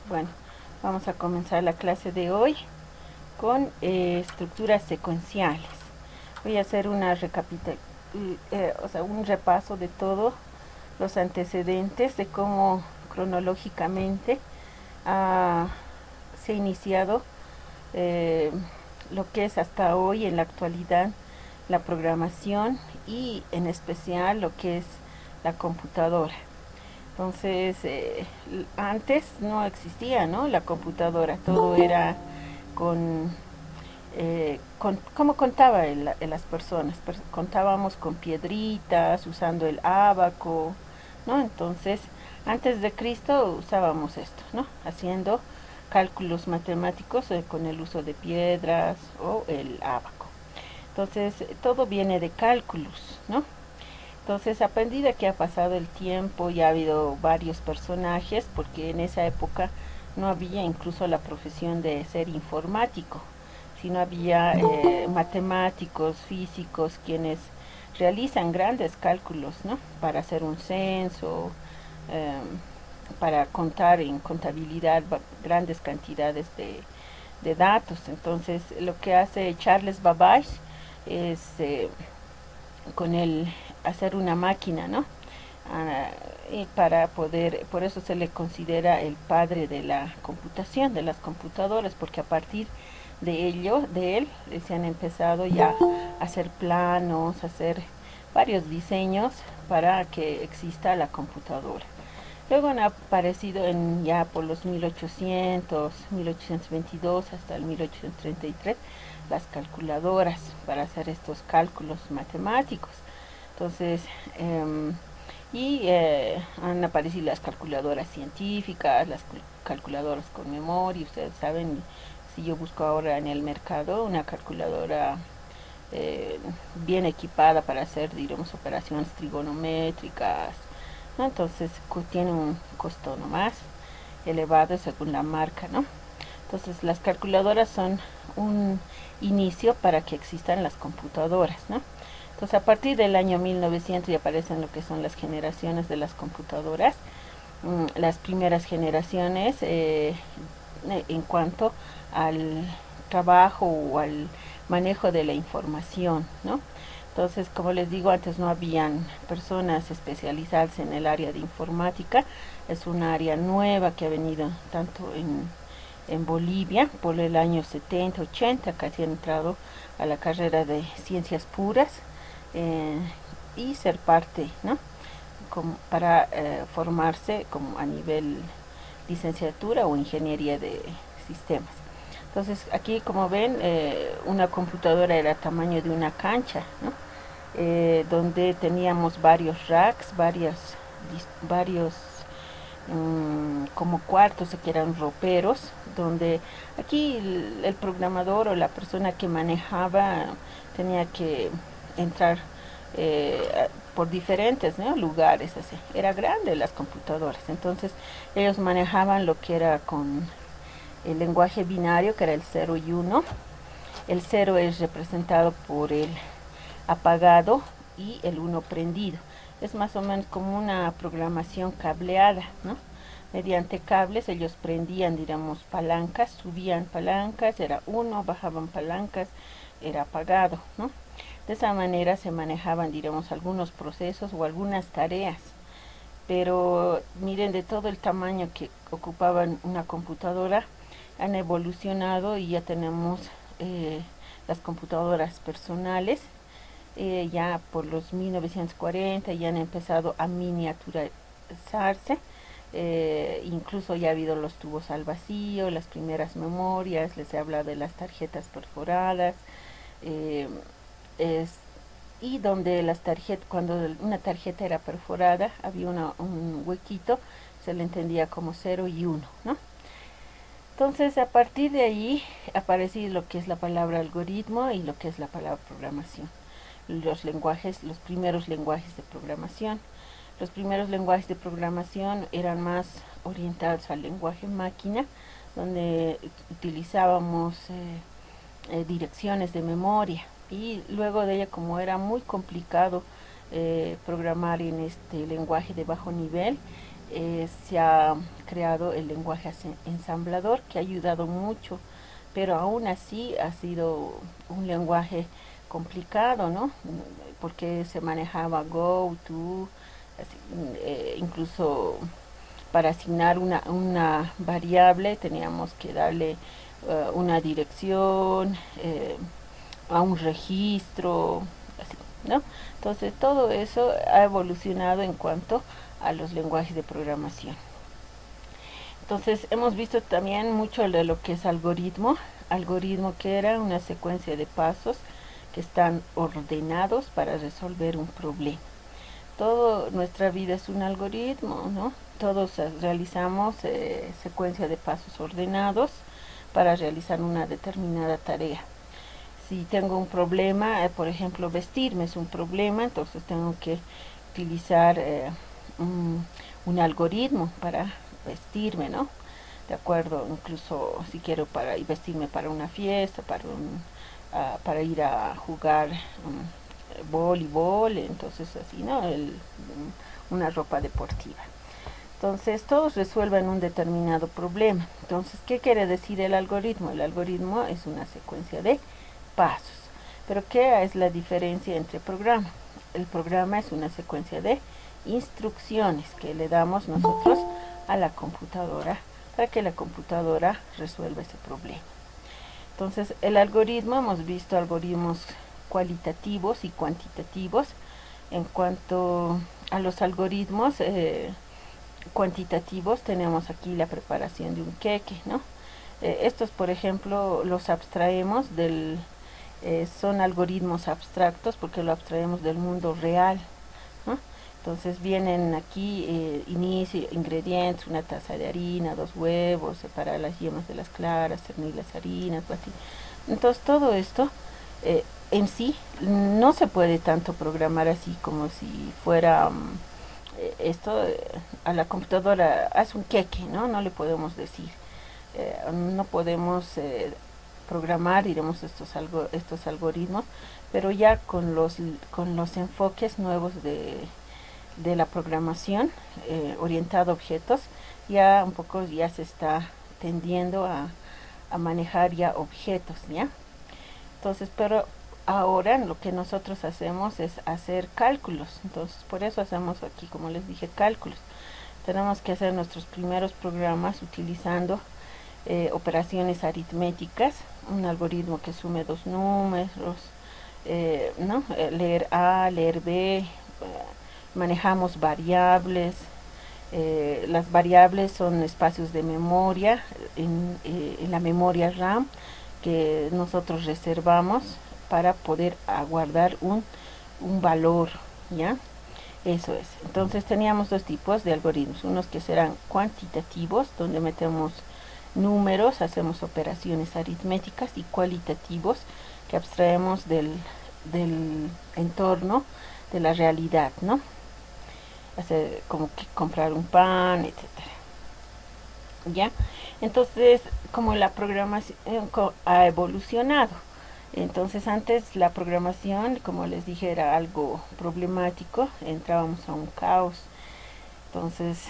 Bueno, vamos a comenzar la clase de hoy con estructuras secuenciales. Voy a hacer una un repaso de todos los antecedentes de cómo cronológicamente se ha iniciado eh, lo que es hasta hoy en la actualidad la programación y en especial lo que es la computadora. Entonces, antes no existía, ¿no? La computadora, todo era con, ¿cómo contaba las personas? Contábamos con piedritas, usando el ábaco, ¿no? Entonces, antes de Cristo usábamos esto, ¿no? Haciendo cálculos matemáticos con el uso de piedras o el ábaco. Entonces, todo viene de cálculos, ¿no? Entonces, a medida que ha pasado el tiempo y ha habido varios personajes, porque en esa época no había incluso la profesión de ser informático, sino había matemáticos, físicos, quienes realizan grandes cálculos, ¿no? Para hacer un censo, eh, para contar en contabilidad grandes cantidades de datos. Entonces, lo que hace Charles Babbage es con el hacer una máquina, ¿no? Y para poder, por eso se le considera el padre de la computación, de las computadoras, porque a partir de él, se han empezado ya a hacer planos, a hacer varios diseños para que exista la computadora. Luego han aparecido ya por los 1800, 1822 hasta el 1833 las calculadoras para hacer estos cálculos matemáticos. Entonces, han aparecido las calculadoras científicas, las calculadoras con memoria. Ustedes saben, si yo busco ahora en el mercado una calculadora bien equipada para hacer, digamos, operaciones trigonométricas, ¿no? Entonces tiene un costo no más elevado según la marca, ¿no? Entonces las calculadoras son un inicio para que existan las computadoras, ¿no? Entonces a partir del año 1900 ya aparecen lo que son las generaciones de las computadoras, las primeras generaciones en cuanto al trabajo o al manejo de la información, ¿no? Entonces, como les digo, antes no habían personas especializadas en el área de informática. Es un área nueva que ha venido tanto en Bolivia por el año 70, 80, casi han entrado a la carrera de ciencias puras eh, y ser parte, ¿no? Para formarse como a nivel licenciatura o ingeniería de sistemas. Entonces aquí como ven una computadora era tamaño de una cancha, ¿no? Donde teníamos varios racks, varios como cuartos que eran roperos, donde aquí el programador o la persona que manejaba tenía que entrar por diferentes, ¿no?, lugares, así. Era grande las computadoras, entonces ellos manejaban lo que era con el lenguaje binario, que era el 0 y 1. El 0 es representado por el apagado y el 1 prendido. Es más o menos como una programación cableada, ¿no? Mediante cables ellos prendían, digamos, palancas, subían palancas, era 1, bajaban palancas, era apagado, ¿no? De esa manera se manejaban, digamos, algunos procesos o algunas tareas. Pero miren, de todo el tamaño que ocupaban una computadora, han evolucionado y ya tenemos las computadoras personales. Ya por los 1940 ya han empezado a miniaturizarse. Incluso ya ha habido los tubos al vacío, las primeras memorias, les he hablado de las tarjetas perforadas, eh, es, y donde las tarjetas, cuando una tarjeta era perforada, había un huequito, se le entendía como 0 y 1, ¿no? Entonces, a partir de ahí aparece lo que es la palabra algoritmo y lo que es la palabra programación. Los primeros lenguajes de programación. Los primeros lenguajes de programación eran más orientados al lenguaje máquina, donde utilizábamos direcciones de memoria. Y luego de ella, como era muy complicado programar en este lenguaje de bajo nivel, se ha creado el lenguaje ensamblador, que ha ayudado mucho, pero aún así ha sido un lenguaje complicado, ¿no? Porque se manejaba go, to, incluso para asignar una variable teníamos que darle una dirección, a un registro, así, ¿no? Entonces todo eso ha evolucionado en cuanto a los lenguajes de programación. Entonces hemos visto también mucho de lo que es algoritmo que era una secuencia de pasos que están ordenados para resolver un problema. Toda nuestra vida es un algoritmo, ¿no? Todos realizamos secuencia de pasos ordenados para realizar una determinada tarea. Si tengo un problema, por ejemplo, vestirme es un problema, entonces tengo que utilizar un algoritmo para vestirme, ¿no? De acuerdo, incluso si quiero vestirme para una fiesta, para ir a jugar voleibol, entonces así, ¿no? Una ropa deportiva. Entonces todos resuelven un determinado problema. Entonces, ¿qué quiere decir el algoritmo? El algoritmo es una secuencia de pasos. Pero ¿qué es la diferencia entre programa? El programa es una secuencia de instrucciones que le damos nosotros a la computadora para que la computadora resuelva ese problema. Entonces, el algoritmo, hemos visto algoritmos cualitativos y cuantitativos. En cuanto a los algoritmos cuantitativos, tenemos aquí la preparación de un queque, ¿no? Estos, por ejemplo, los abstraemos son algoritmos abstractos porque lo abstraemos del mundo real, ¿no? Entonces vienen aquí inicio, ingredientes, una taza de harina, 2 huevos, separar las yemas de las claras, cernir las harinas, batir. Entonces todo esto en sí no se puede tanto programar así como si fuera esto a la computadora, haz un queque, ¿no? No le podemos decir. No podemos programar, diremos, estos algoritmos, pero ya con los enfoques nuevos de la programación orientada a objetos, ya un poco ya se está tendiendo a manejar ya objetos, ¿ya? Entonces, pero ahora lo que nosotros hacemos es hacer cálculos, entonces por eso hacemos aquí, como les dije, cálculos. Tenemos que hacer nuestros primeros programas utilizando operaciones aritméticas, un algoritmo que sume 2 números, ¿no? Leer A, leer B, manejamos variables. Las variables son espacios de memoria en la memoria RAM que nosotros reservamos para poder guardar un valor, ¿ya? Eso es. Entonces teníamos 2 tipos de algoritmos, unos que serán cuantitativos, donde metemos números, hacemos operaciones aritméticas, y cualitativos, que abstraemos del entorno, de la realidad, ¿no? Hacer como que comprar un pan, etcétera. ¿Ya? Entonces, como la programación ha evolucionado, entonces antes la programación, como les dije, era algo problemático, entrábamos a un caos. Entonces,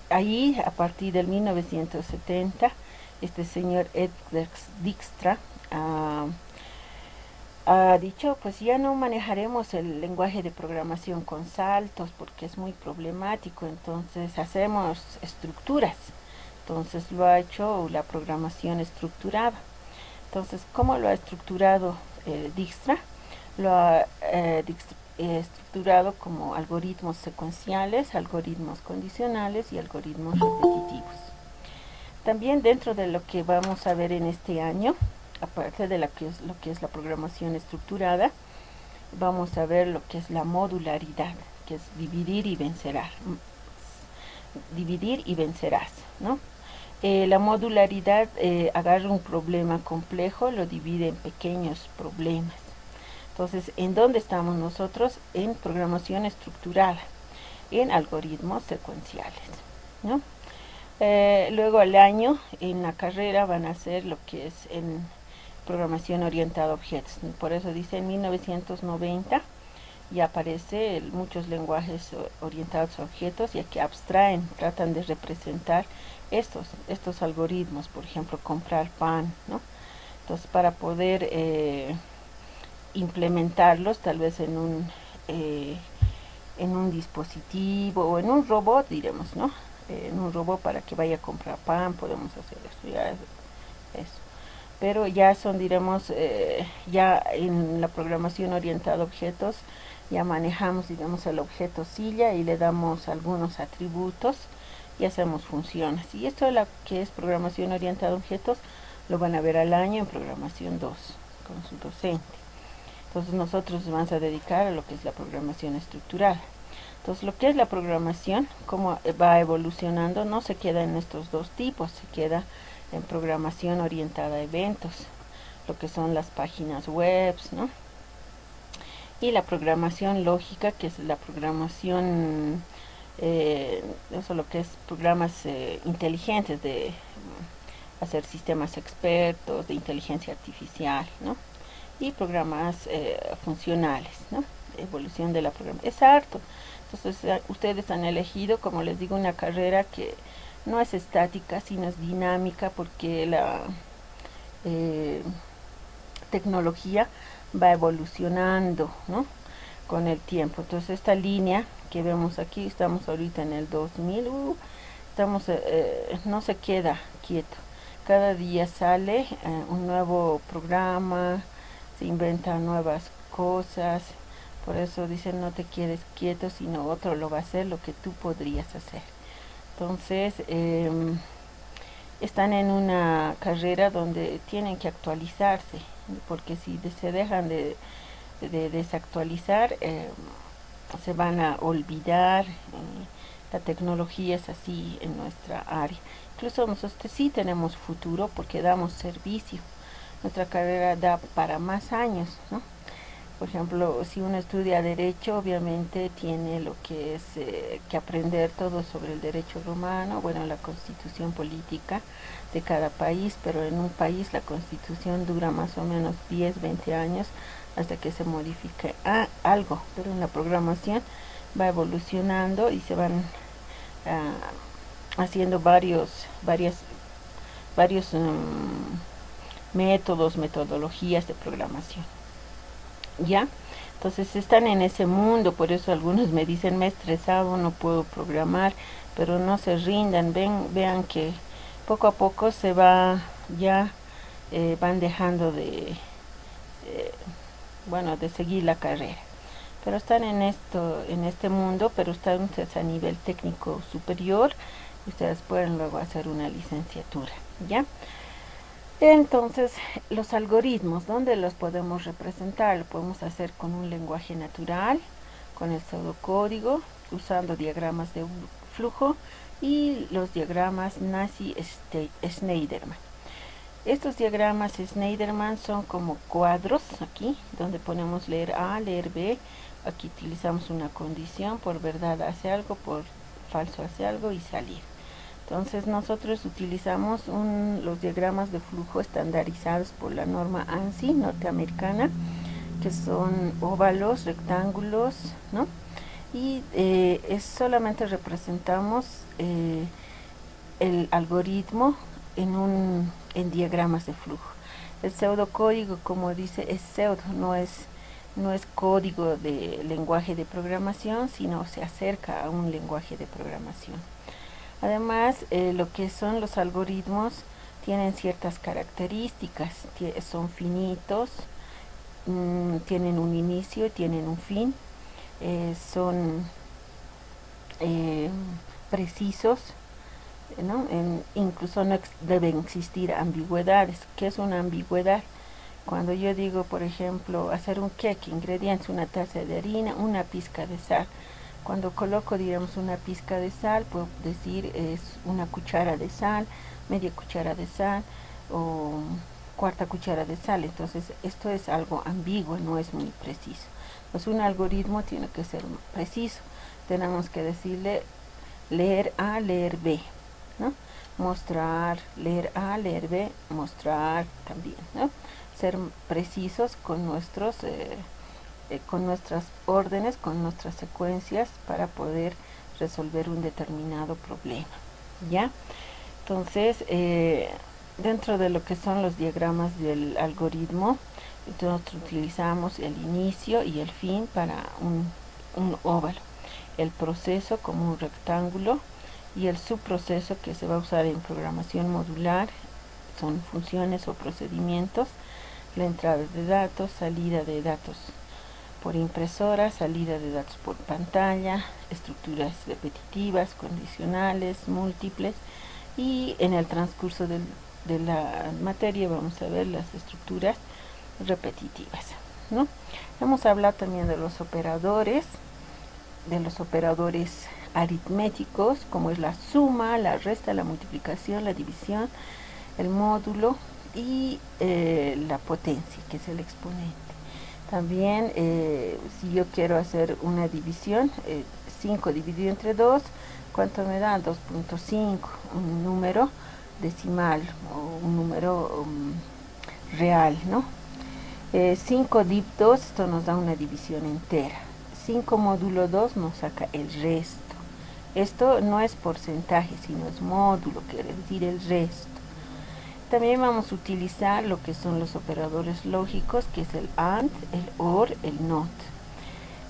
ahí, a partir del 1970, este señor Edward Dijkstra ha dicho, pues ya no manejaremos el lenguaje de programación con saltos porque es muy problemático, entonces hacemos estructuras. Entonces lo ha hecho la programación estructurada. Entonces, ¿cómo lo ha estructurado Dijkstra? Lo ha estructurado como algoritmos secuenciales, algoritmos condicionales y algoritmos repetitivos. También dentro de lo que vamos a ver en este año, aparte de lo que es la programación estructurada, vamos a ver lo que es la modularidad, que es dividir y vencerás, ¿no? La modularidad agarra un problema complejo, lo divide en pequeños problemas. Entonces, ¿en dónde estamos nosotros? En programación estructurada, en algoritmos secuenciales, ¿no? Luego al año en la carrera van a hacer lo que es en programación orientada a objetos. Por eso dice en 1990 y aparece muchos lenguajes orientados a objetos, ya que abstraen, tratan de representar estos algoritmos, por ejemplo, comprar pan, ¿no? Entonces, para poder implementarlos tal vez en un dispositivo o en un robot, diremos, ¿no? En un robot para que vaya a comprar pan, podemos hacer eso, ya eso. Pero ya son, diremos, ya en la programación orientada a objetos, ya manejamos, digamos, el objeto silla y le damos algunos atributos y hacemos funciones. Y esto es lo que es programación orientada a objetos, lo van a ver al año en programación 2 con su docente. Entonces nosotros nos vamos a dedicar a lo que es la programación estructural. Entonces lo que es la programación, cómo va evolucionando, no se queda en estos dos tipos, se queda en programación orientada a eventos, lo que son las páginas web, ¿no? Y la programación lógica, que es la programación, eso lo que es programas inteligentes de hacer sistemas expertos, de inteligencia artificial, ¿no? Y programas funcionales, ¿no? Evolución de la programación. Es harto. Entonces, ustedes han elegido, como les digo, una carrera que no es estática, sino es dinámica, porque la tecnología va evolucionando, ¿no? Con el tiempo. Entonces, esta línea que vemos aquí, estamos ahorita en el 2000, no se queda quieto. Cada día sale un nuevo programa, se inventan nuevas cosas. Por eso dicen, no te quedes quieto, sino otro lo va a hacer lo que tú podrías hacer. Entonces, están en una carrera donde tienen que actualizarse, porque si se dejan de desactualizar, se van a olvidar. La tecnología es así en nuestra área. Incluso nosotros sí tenemos futuro porque damos servicio. Nuestra carrera da para más años, ¿no? Por ejemplo, si uno estudia derecho, obviamente tiene lo que es que aprender todo sobre el derecho romano, bueno, la constitución política de cada país, pero en un país la constitución dura más o menos 10, 20 años hasta que se modifique algo, pero en la programación va evolucionando y se van haciendo varios métodos, metodologías de programación. ¿Ya? Entonces están en ese mundo, por eso algunos me dicen, me he estresado, no puedo programar, pero no se rindan, vean que poco a poco se va, ya van dejando bueno, de seguir la carrera. Pero están en este mundo, pero están ustedes a nivel técnico superior, ustedes pueden luego hacer una licenciatura, ¿ya? Entonces, los algoritmos, ¿dónde los podemos representar? Lo podemos hacer con un lenguaje natural, con el pseudocódigo, usando diagramas de flujo y los diagramas Nash-Schneiderman. Estos diagramas Schneiderman son como cuadros aquí, donde ponemos leer A, leer B. Aquí utilizamos una condición, por verdad hace algo, por falso hace algo y salir. Entonces nosotros utilizamos los diagramas de flujo estandarizados por la norma ANSI norteamericana, que son óvalos, rectángulos, ¿no? Y solamente representamos el algoritmo en diagramas de flujo. El pseudocódigo, como dice, es pseudo, no es código de lenguaje de programación, sino se acerca a un lenguaje de programación. Además, lo que son los algoritmos tienen ciertas características, son finitos, tienen un inicio y tienen un fin, son precisos, ¿no? Incluso no deben existir ambigüedades. ¿Qué es una ambigüedad? Cuando yo digo, por ejemplo, hacer un cake, ingredientes, una taza de harina, una pizca de sal. Cuando coloco, digamos, una pizca de sal, puedo decir es una cuchara de sal, media cuchara de sal o cuarta cuchara de sal. Entonces, esto es algo ambiguo, no es muy preciso. Pues un algoritmo tiene que ser preciso. Tenemos que decirle leer A, leer B, ¿no? Mostrar, leer A, leer B, mostrar también, ¿no? Ser precisos con nuestros con nuestras órdenes, con nuestras secuencias para poder resolver un determinado problema, ¿ya? Entonces, dentro de lo que son los diagramas del algoritmo, nosotros utilizamos el inicio y el fin para un óvalo, el proceso como un rectángulo y el subproceso que se va a usar en programación modular son funciones o procedimientos, la entrada de datos, salida de datos por impresora, salida de datos por pantalla, estructuras repetitivas, condicionales, múltiples, y en el transcurso de la materia vamos a ver las estructuras repetitivas, ¿no? Hemos hablado también de los operadores aritméticos, como es la suma, la resta, la multiplicación, la división, el módulo y la potencia, que es el exponente. También, si yo quiero hacer una división, 5 dividido entre 2, ¿cuánto me da? 2.5, un número decimal o un número real, ¿no? 5 div 2, esto nos da una división entera. 5 módulo 2 nos saca el resto. Esto no es porcentaje, sino es módulo, quiere decir el resto. También vamos a utilizar lo que son los operadores lógicos, que es el AND, el OR, el NOT.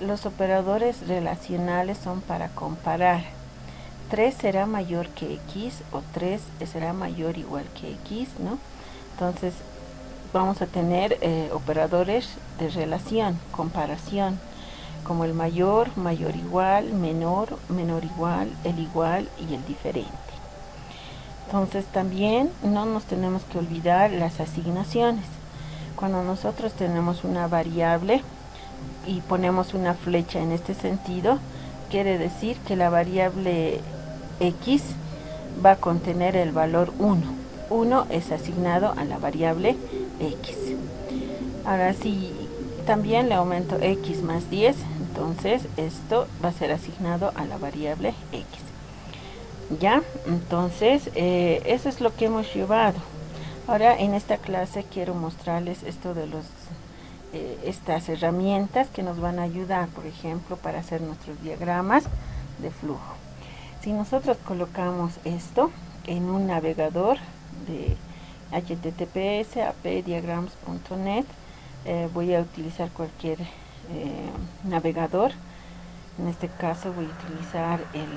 Los operadores relacionales son para comparar. 3 será mayor que X o 3 será mayor o igual que X, ¿no? Entonces vamos a tener operadores de relación, comparación, como el mayor, mayor igual, menor, menor igual, el igual y el diferente. Entonces también no nos tenemos que olvidar las asignaciones. Cuando nosotros tenemos una variable y ponemos una flecha en este sentido, quiere decir que la variable X va a contener el valor 1. 1 es asignado a la variable X. Ahora si también le aumento X más 10, entonces esto va a ser asignado a la variable X. ¿Ya? Entonces, eso es lo que hemos llevado. Ahora en esta clase quiero mostrarles esto de estas herramientas que nos van a ayudar, por ejemplo, para hacer nuestros diagramas de flujo. Si nosotros colocamos esto en un navegador de https apdiagrams.net, voy a utilizar cualquier navegador. En este caso voy a utilizar el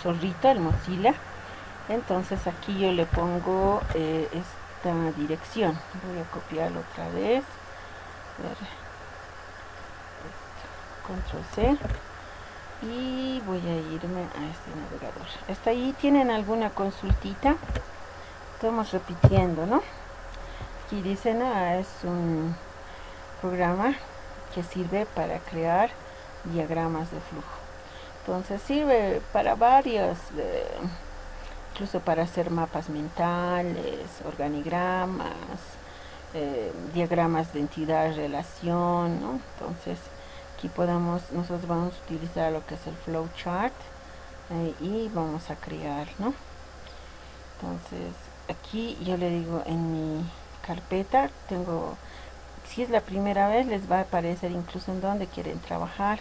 zorrito, el Mozilla. Entonces aquí yo le pongo esta dirección. Voy a copiarlo otra vez. Control C. Y voy a irme a este navegador. Hasta ahí tienen alguna consultita. Estamos repitiendo, ¿no? Aquí dicen, es un programa que sirve para crear diagramas de flujo. Entonces sirve para varios, incluso para hacer mapas mentales, organigramas, diagramas de entidad, relación, ¿no? Entonces aquí nosotros vamos a utilizar lo que es el flowchart y vamos a crear, ¿no? Entonces aquí yo le digo en mi carpeta, si es la primera vez les va a aparecer incluso en donde quieren trabajar.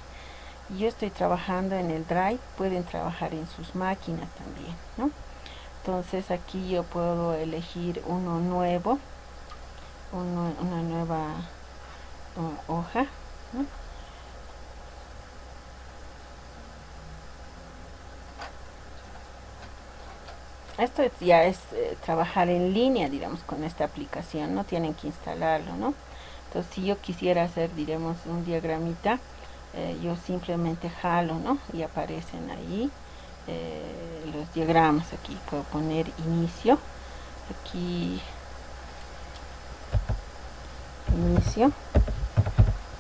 Yo estoy trabajando en el Drive, pueden trabajar en sus máquinas también, ¿no? Entonces aquí yo puedo elegir uno nuevo, una nueva hoja, ¿no? Esto ya es trabajar en línea, digamos, con esta aplicación, no tienen que instalarlo, ¿no? Entonces si yo quisiera hacer, diremos, un diagramita, yo simplemente jalo, ¿no? Y aparecen ahí los diagramas. Aquí puedo poner inicio, aquí inicio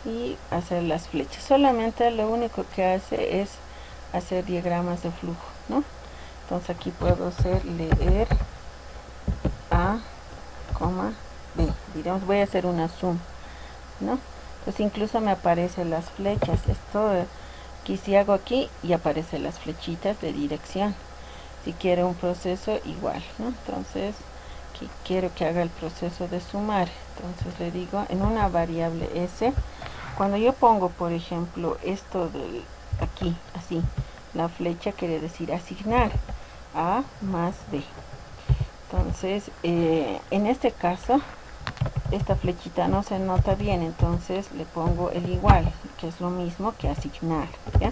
y hacer las flechas. Solamente lo único que hace es hacer diagramas de flujo, ¿no? Entonces aquí puedo hacer leer A, B, digamos, voy a hacer una zoom, ¿no? Pues incluso me aparecen las flechas. Esto aquí si hago aquí y aparecen las flechitas de dirección. Si quiero un proceso igual, ¿no? Entonces que quiero que haga el proceso de sumar. Entonces le digo en una variable s, cuando yo pongo por ejemplo esto de aquí, así, la flecha quiere decir asignar a más b. Entonces en este caso esta flechita no se nota bien, entonces le pongo el igual, que es lo mismo que asignar, ¿ya?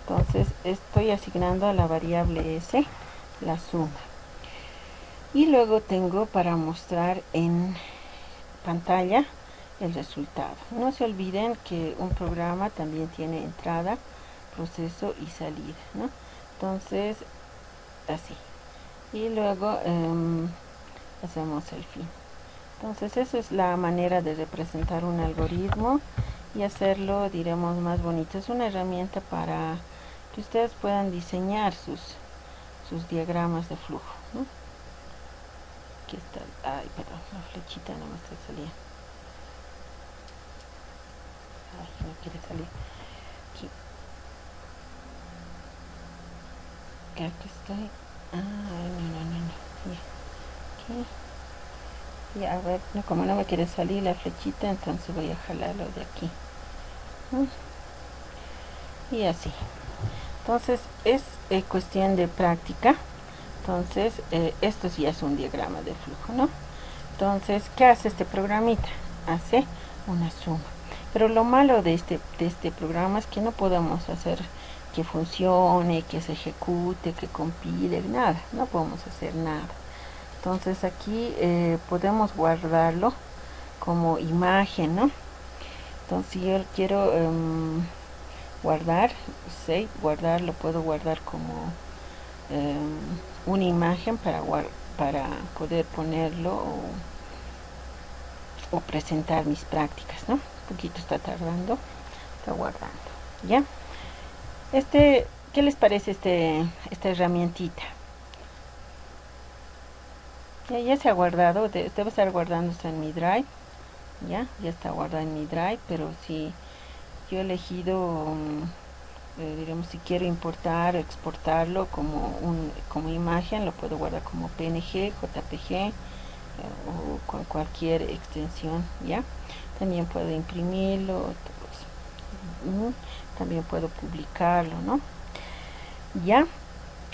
Entonces estoy asignando a la variable s la suma. Y luego tengo para mostrar en pantalla el resultado. No se olviden que un programa también tiene entrada, proceso y salida, ¿no? Entonces, así. Y luego hacemos el fin. Entonces, esa es la manera de representar un algoritmo y hacerlo, diremos, más bonito. Es una herramienta para que ustedes puedan diseñar sus diagramas de flujo, ¿no? Aquí está, ay, perdón, la flechita no me está saliendo. Ay, no quiere salir. Aquí. Aquí estoy. Ah, no. Ya. Aquí. Ya, a ver, no, como no me quiere salir la flechita, entonces voy a jalarlo de aquí. Y así. Entonces, es cuestión de práctica. Entonces, esto ya es un diagrama de flujo, ¿no? Entonces, ¿qué hace este programita? Hace una suma. Pero lo malo de este programa es que no podemos hacer que funcione, que se ejecute, que compile, nada. No podemos hacer nada. Entonces aquí podemos guardarlo como imagen, ¿no? Entonces si yo quiero guardar, guardar, lo puedo guardar como una imagen para poder ponerlo o presentar mis prácticas, ¿no? Un poquito está tardando, está guardando, ¿ya? ¿Qué les parece esta herramientita? Ya se ha guardado, debe estar guardándose en mi drive, ya está guardado en mi drive, pero si yo he elegido, digamos, si quiero importar o exportarlo como imagen, lo puedo guardar como PNG, JPG o con cualquier extensión, ya. También puedo imprimirlo, también puedo publicarlo, ¿no? Ya.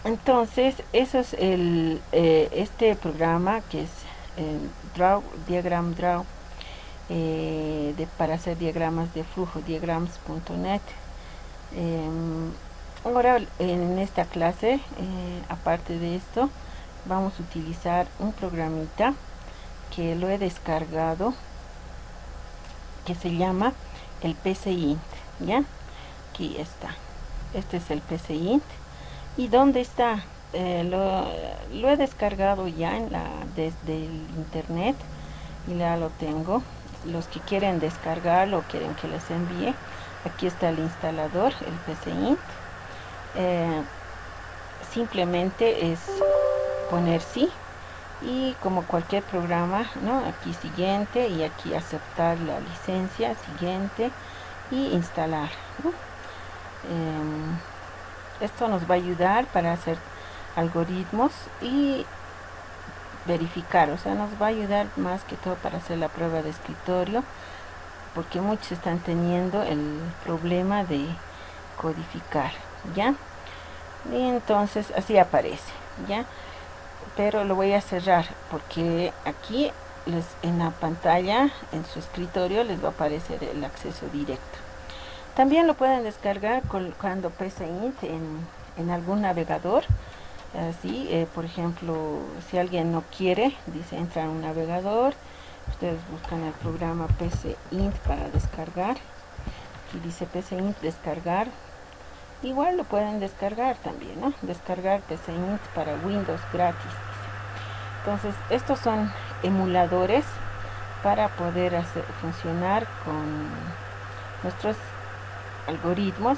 Entonces, eso es este programa que es Diagram Draw, para hacer diagramas de flujo, diagrams.net. Ahora, en esta clase, aparte de esto, vamos a utilizar un programita que lo he descargado, que se llama el PCInt, ¿ya? Aquí está. Este es el PCInt. ¿Y dónde está? Lo he descargado ya desde el internet y ya lo tengo. Los que quieren descargarlo o quieren que les envíe, aquí está el instalador, el PCInt. Simplemente es poner sí y como cualquier programa, ¿no? Aquí siguiente y aquí aceptar la licencia, siguiente y instalar, ¿no? Esto nos va a ayudar para hacer algoritmos y verificar, o sea, nos va a ayudar más que todo para hacer la prueba de escritorio, porque muchos están teniendo el problema de codificar, ¿ya? Y entonces así aparece, ¿ya? Pero lo voy a cerrar porque aquí en la pantalla, en su escritorio, les va a aparecer el acceso directo. También lo pueden descargar colocando PCInt en algún navegador. Así, por ejemplo, si alguien no quiere, dice entra a un navegador, ustedes buscan el programa PCInt para descargar. Aquí dice PCInt descargar. Igual lo pueden descargar también, ¿no? Descargar PCInt para Windows gratis. Entonces, estos son emuladores para poder hacer funcionar con nuestros algoritmos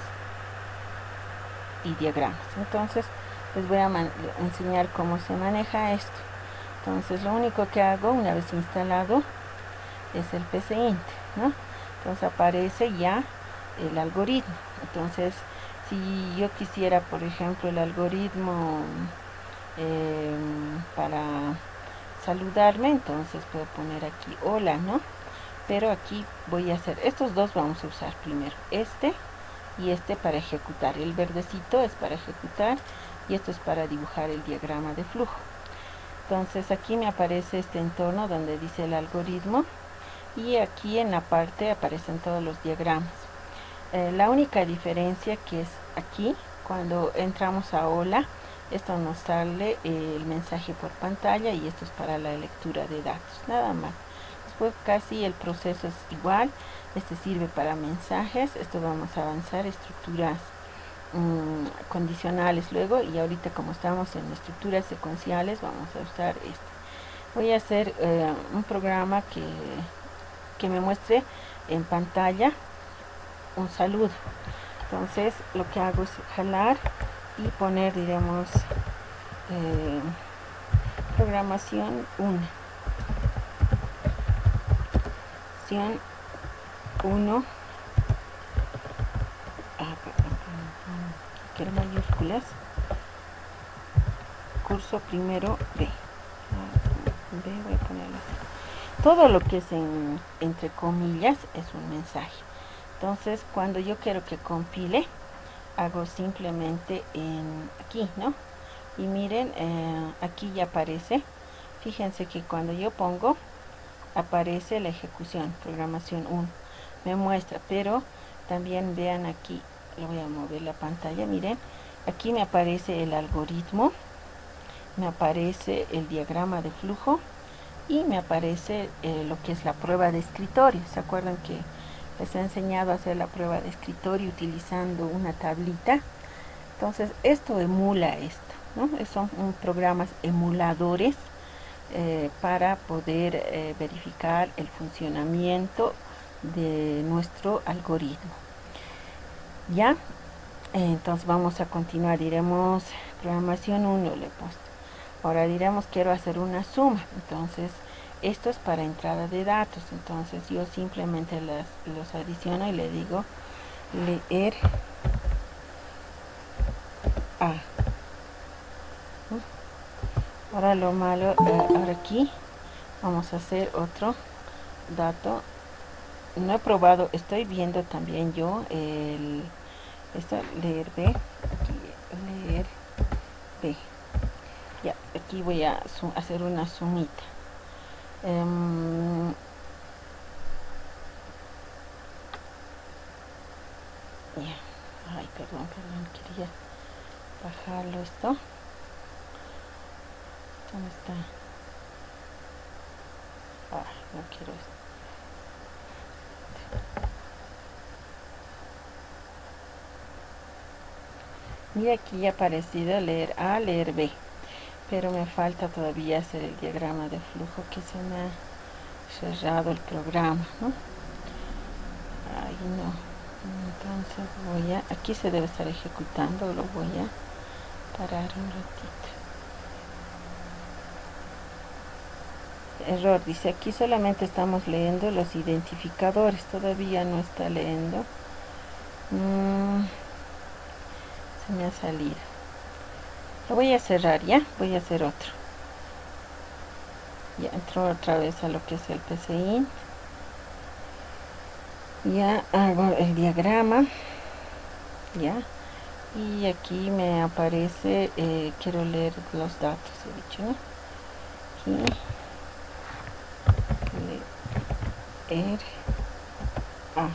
y diagramas. Entonces les voy a enseñar cómo se maneja esto. Entonces lo único que hago una vez instalado es el PCInt, ¿no? Entonces aparece ya el algoritmo. Entonces si yo quisiera, por ejemplo, el algoritmo para saludarme, entonces puedo poner aquí hola, ¿no? Pero aquí voy a hacer, estos dos vamos a usar primero, este y este para ejecutar. El verdecito es para ejecutar y esto es para dibujar el diagrama de flujo. Entonces aquí me aparece este entorno donde dice el algoritmo y aquí en la parte aparecen todos los diagramas. La única diferencia que es aquí, cuando entramos a hola, esto nos sale el mensaje por pantalla y esto es para la lectura de datos, nada más. Después casi el proceso es igual. Este sirve para mensajes, esto vamos a avanzar, estructuras condicionales luego, y ahorita como estamos en estructuras secuenciales vamos a usar este. Voy a hacer un programa que me muestre en pantalla un saludo. Entonces lo que hago es jalar y poner, diremos, programación 1. 1, quiero mayúsculas, curso primero B. Voy a ponerlo así. Todo lo que es entre comillas es un mensaje. Entonces cuando yo quiero que compile, hago simplemente aquí, ¿no? Y miren, aquí ya aparece. Fíjense que cuando yo pongo, aparece la ejecución, programación 1, me muestra, pero también vean aquí, lo voy a mover la pantalla, miren, aquí me aparece el algoritmo, me aparece el diagrama de flujo y me aparece lo que es la prueba de escritorio. ¿Se acuerdan que les he enseñado a hacer la prueba de escritorio utilizando una tablita? Entonces esto emula esto, ¿no? Son programas emuladores para poder verificar el funcionamiento de nuestro algoritmo. Ya, entonces vamos a continuar, diremos programación 1 le puse. Ahora diremos quiero hacer una suma, entonces esto es para entrada de datos, entonces yo simplemente los adiciono y le digo leer a. Ahora lo malo, ahora aquí vamos a hacer otro dato. No he probado, estoy viendo también yo esto, leer B, aquí, leer B. Ya, aquí voy a hacer una sumita. Ya, ay, perdón, quería bajarlo esto. ¿Dónde está? Ay, no quiero esto. Mira, aquí ya ha aparecido leer A, leer B, pero me falta todavía hacer el diagrama de flujo, que se me ha cerrado el programa, ¿no? Ay, no. Entonces aquí se debe estar ejecutando, lo voy a parar un ratito. Error, dice aquí solamente estamos leyendo los identificadores, todavía no está leyendo. Se me ha salido. Lo voy a cerrar, ya, voy a hacer otro. Ya entró otra vez a lo que es el PCI. Ya hago el diagrama, ya, y aquí me aparece, quiero leer los datos, he dicho, ¿no? Aquí, leer A.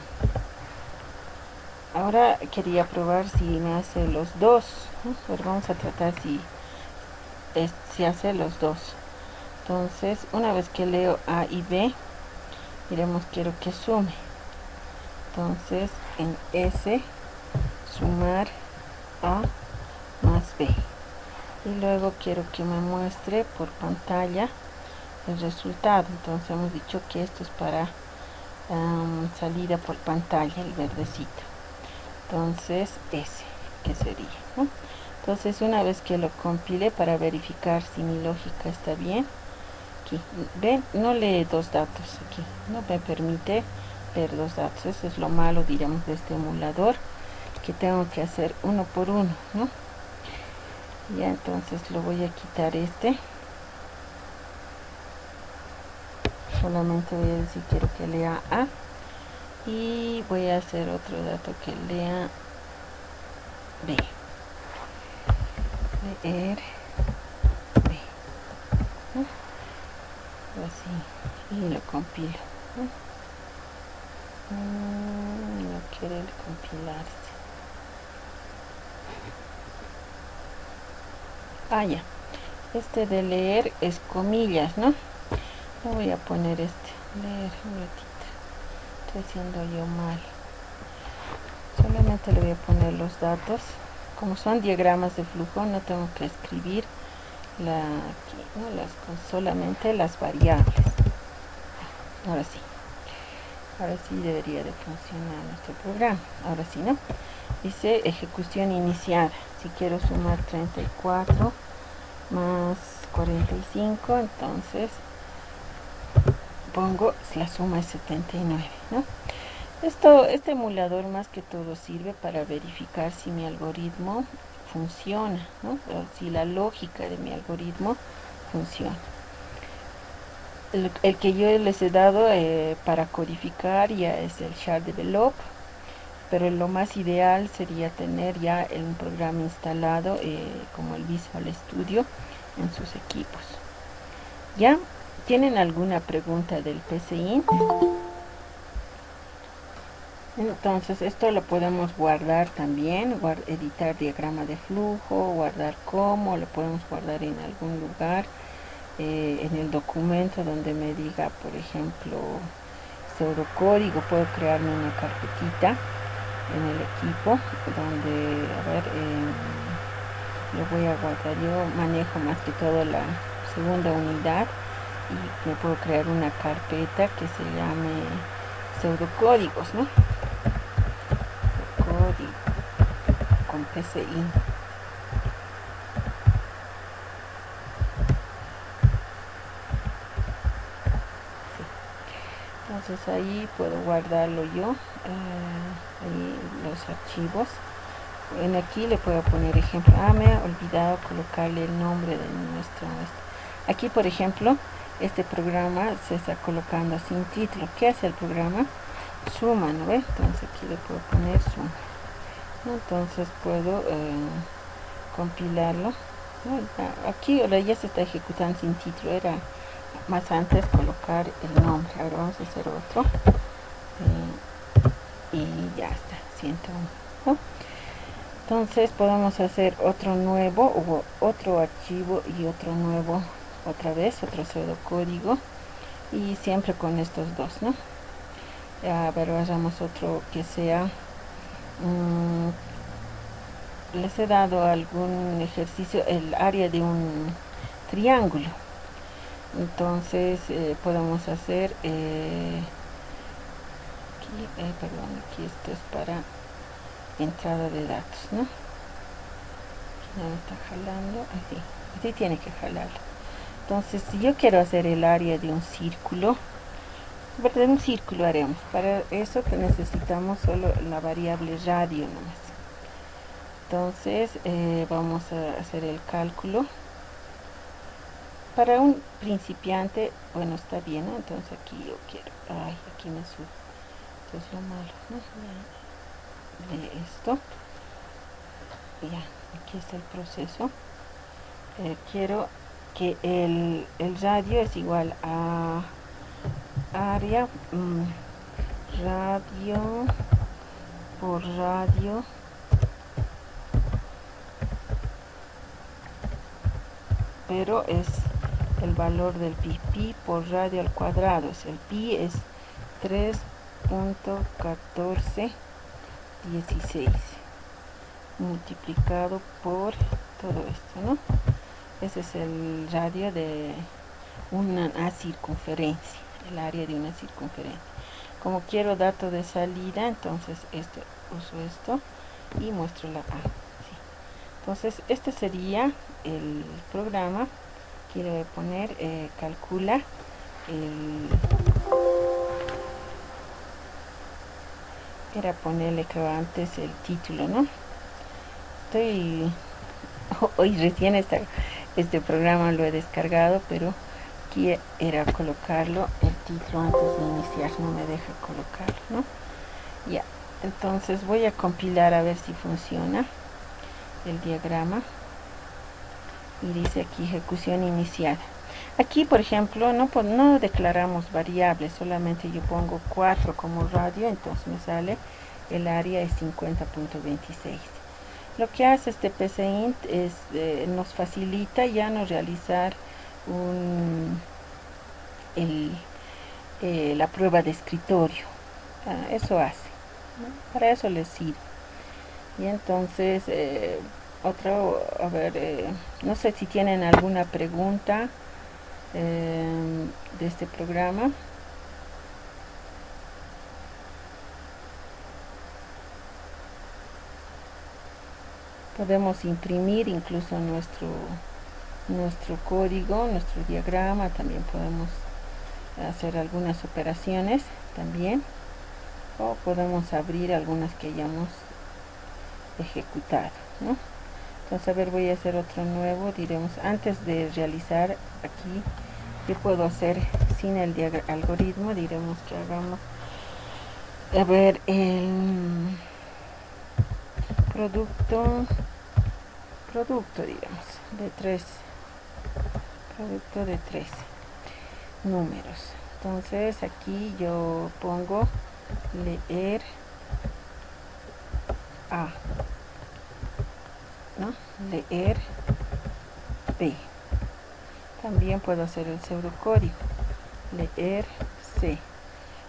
Ahora quería probar si me hace los dos, ¿no? Pero vamos a tratar si hace los dos. Entonces, una vez que leo A y B, diremos quiero que sume. Entonces, en S, sumar A más B. Y luego quiero que me muestre por pantalla el resultado. Entonces hemos dicho que esto es para salida por pantalla, el verdecito. Entonces ese que sería, ¿no? Entonces una vez que lo compile para verificar si mi lógica está bien, aquí ven, no lee dos datos, aquí no me permite leer dos datos. Eso es lo malo, digamos, de este emulador, que tengo que hacer uno por uno, ¿no? Ya, entonces lo voy a quitar este. solamente voy a decir quiero que lea A, y voy a hacer otro dato que lea B. Leer B, ¿no? Así, y lo compilo, ¿no? No quiere compilarse. Ya. Este de leer es comillas, ¿no? Le voy a poner leer un ratito. Estoy haciendo yo mal. Solamente le voy a poner los datos. Como son diagramas de flujo, no tengo que escribir aquí, ¿no? Solamente las variables. Ahora sí. Ahora sí debería de funcionar nuestro programa. Ahora sí, ¿no? Dice ejecución iniciada. Si quiero sumar 34 más 45, entonces pongo la suma es 79, ¿no? Este emulador más que todo sirve para verificar si mi algoritmo funciona, ¿no? O si la lógica de mi algoritmo funciona. El que yo les he dado para codificar ya es el SharDevelop, pero lo más ideal sería tener ya un programa instalado como el Visual Studio en sus equipos. ¿Ya? ¿Tienen alguna pregunta del PCInt? Entonces esto lo podemos guardar también, editar diagrama de flujo, guardar como, lo podemos guardar en algún lugar, en el documento donde me diga, por ejemplo, pseudocódigo, puedo crearme una carpetita en el equipo donde, a ver, lo voy a guardar. Yo manejo más que todo la segunda unidad y me puedo crear una carpeta que se llame pseudocódigos, ¿no? Código con PCI. Entonces ahí puedo guardarlo yo, ahí los archivos. Aquí le puedo poner ejemplo. Me he olvidado colocarle el nombre de nuestro. Aquí, por ejemplo, este programa se está colocando sin título. ¿Qué hace el programa? Suma, ¿no ve? Entonces aquí le puedo poner suma. Entonces puedo compilarlo. Aquí ahora ya se está ejecutando sin título. Era más antes colocar el nombre. Ahora vamos a hacer otro. Y ya está, 101, ¿no? Entonces podemos hacer otro nuevo o otro archivo y otro nuevo, otra vez otro pseudocódigo, y siempre con estos dos, ¿no? A ver, hagamos otro que sea les he dado algún ejercicio, el área de un triángulo. Entonces podemos hacer aquí esto es para entrada de datos, ¿no? No me está jalando, así tiene que jalarlo. Entonces, si yo quiero hacer el área de un círculo, de un círculo haremos. Para eso que necesitamos solo la variable radio nomás. Entonces, vamos a hacer el cálculo. Para un principiante, bueno, está bien, ¿no? Entonces aquí yo quiero, aquí me sube. Esto es lo malo, ¿no? De esto. Ya, aquí está el proceso. Quiero que el radio es igual a área radio por radio pero es el valor del pi por radio al cuadrado. El pi es 3.1416 multiplicado por todo esto, ¿no? Ese es el radio de una circunferencia, el área de una circunferencia. Como quiero dato de salida, entonces uso esto y muestro la A. ¿Sí? Entonces este sería el programa. Aquí le voy a poner calcula era ponerle, creo, antes el título, ¿no? Hoy recién este programa lo he descargado, pero aquí era colocarlo el título antes de iniciar, no me deja colocar, ¿no? Ya, entonces voy a compilar a ver si funciona el diagrama. Y dice aquí ejecución iniciada. Aquí, por ejemplo, no declaramos variables, solamente yo pongo 4 como radio, entonces me sale el área es 50.26. Lo que hace este PCInt es nos facilita ya no realizar la prueba de escritorio. Eso hace, ¿no? Para eso les sirve. Y entonces, a ver, no sé si tienen alguna pregunta de este programa. Podemos imprimir incluso nuestro código, nuestro diagrama, también podemos hacer algunas operaciones también, o podemos abrir algunas que hayamos ejecutado, ¿no? Entonces, a ver, voy a hacer otro nuevo, diremos, antes de realizar aquí, yo puedo hacer sin el algoritmo, diremos que hagamos, a ver, el producto digamos, producto de 3 números. Entonces, aquí yo pongo leer A, ¿no? Leer B. También puedo hacer el pseudocódigo, leer C.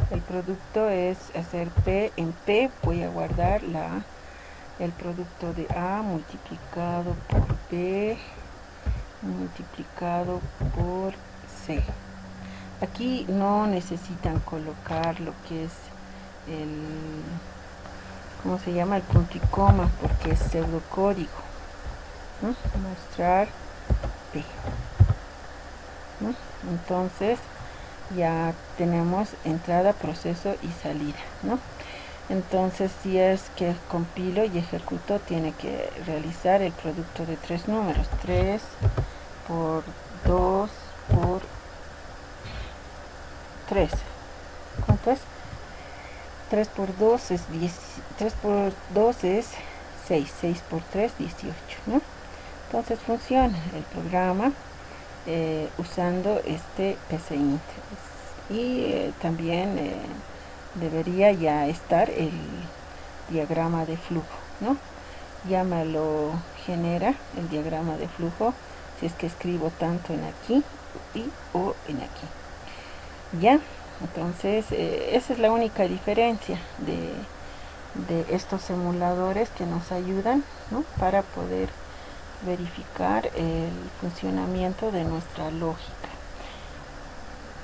El producto es hacer P. En P voy a guardar el producto de A multiplicado por B multiplicado por C. Aquí no necesitan colocar lo que es el, ¿cómo se llama? El punto y coma, porque es pseudocódigo, ¿no? Mostrar P, ¿no? Entonces ya tenemos entrada, proceso y salida, ¿no? Entonces, si es que compilo y ejecuto, tiene que realizar el producto de 3 números, 3 por 2 por 3. ¿Cuánto es? 3 por 2 es 10, 3 por 2 es 6, 6 por 3, 18, ¿no? Entonces funciona el programa usando este PCInt. Y también debería ya estar el diagrama de flujo, ¿no? Ya me lo genera el diagrama de flujo si es que escribo tanto en aquí o en aquí. Ya, entonces esa es la única diferencia de estos emuladores que nos ayudan, ¿no? Para poder verificar el funcionamiento de nuestra lógica.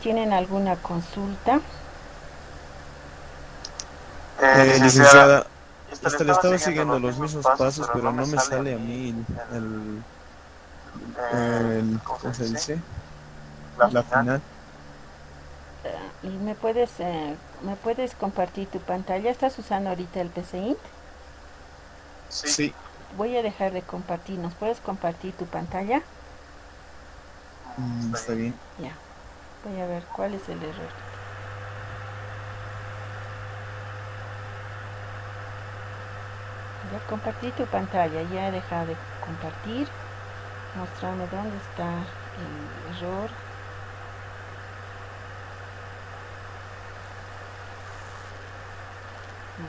¿Tienen alguna consulta? Licenciada, le estaba siguiendo los mismos pasos, pero no me sale a mí ¿cómo se dice? La final. ¿Me puedes compartir tu pantalla? ¿Estás usando ahorita el PCInt? Sí. Voy a dejar de compartir. ¿Nos puedes compartir tu pantalla? Está bien. Ya. Voy a ver cuál es el error. Ya compartí tu pantalla. Ya he dejado de compartir. Mostrando dónde está el error.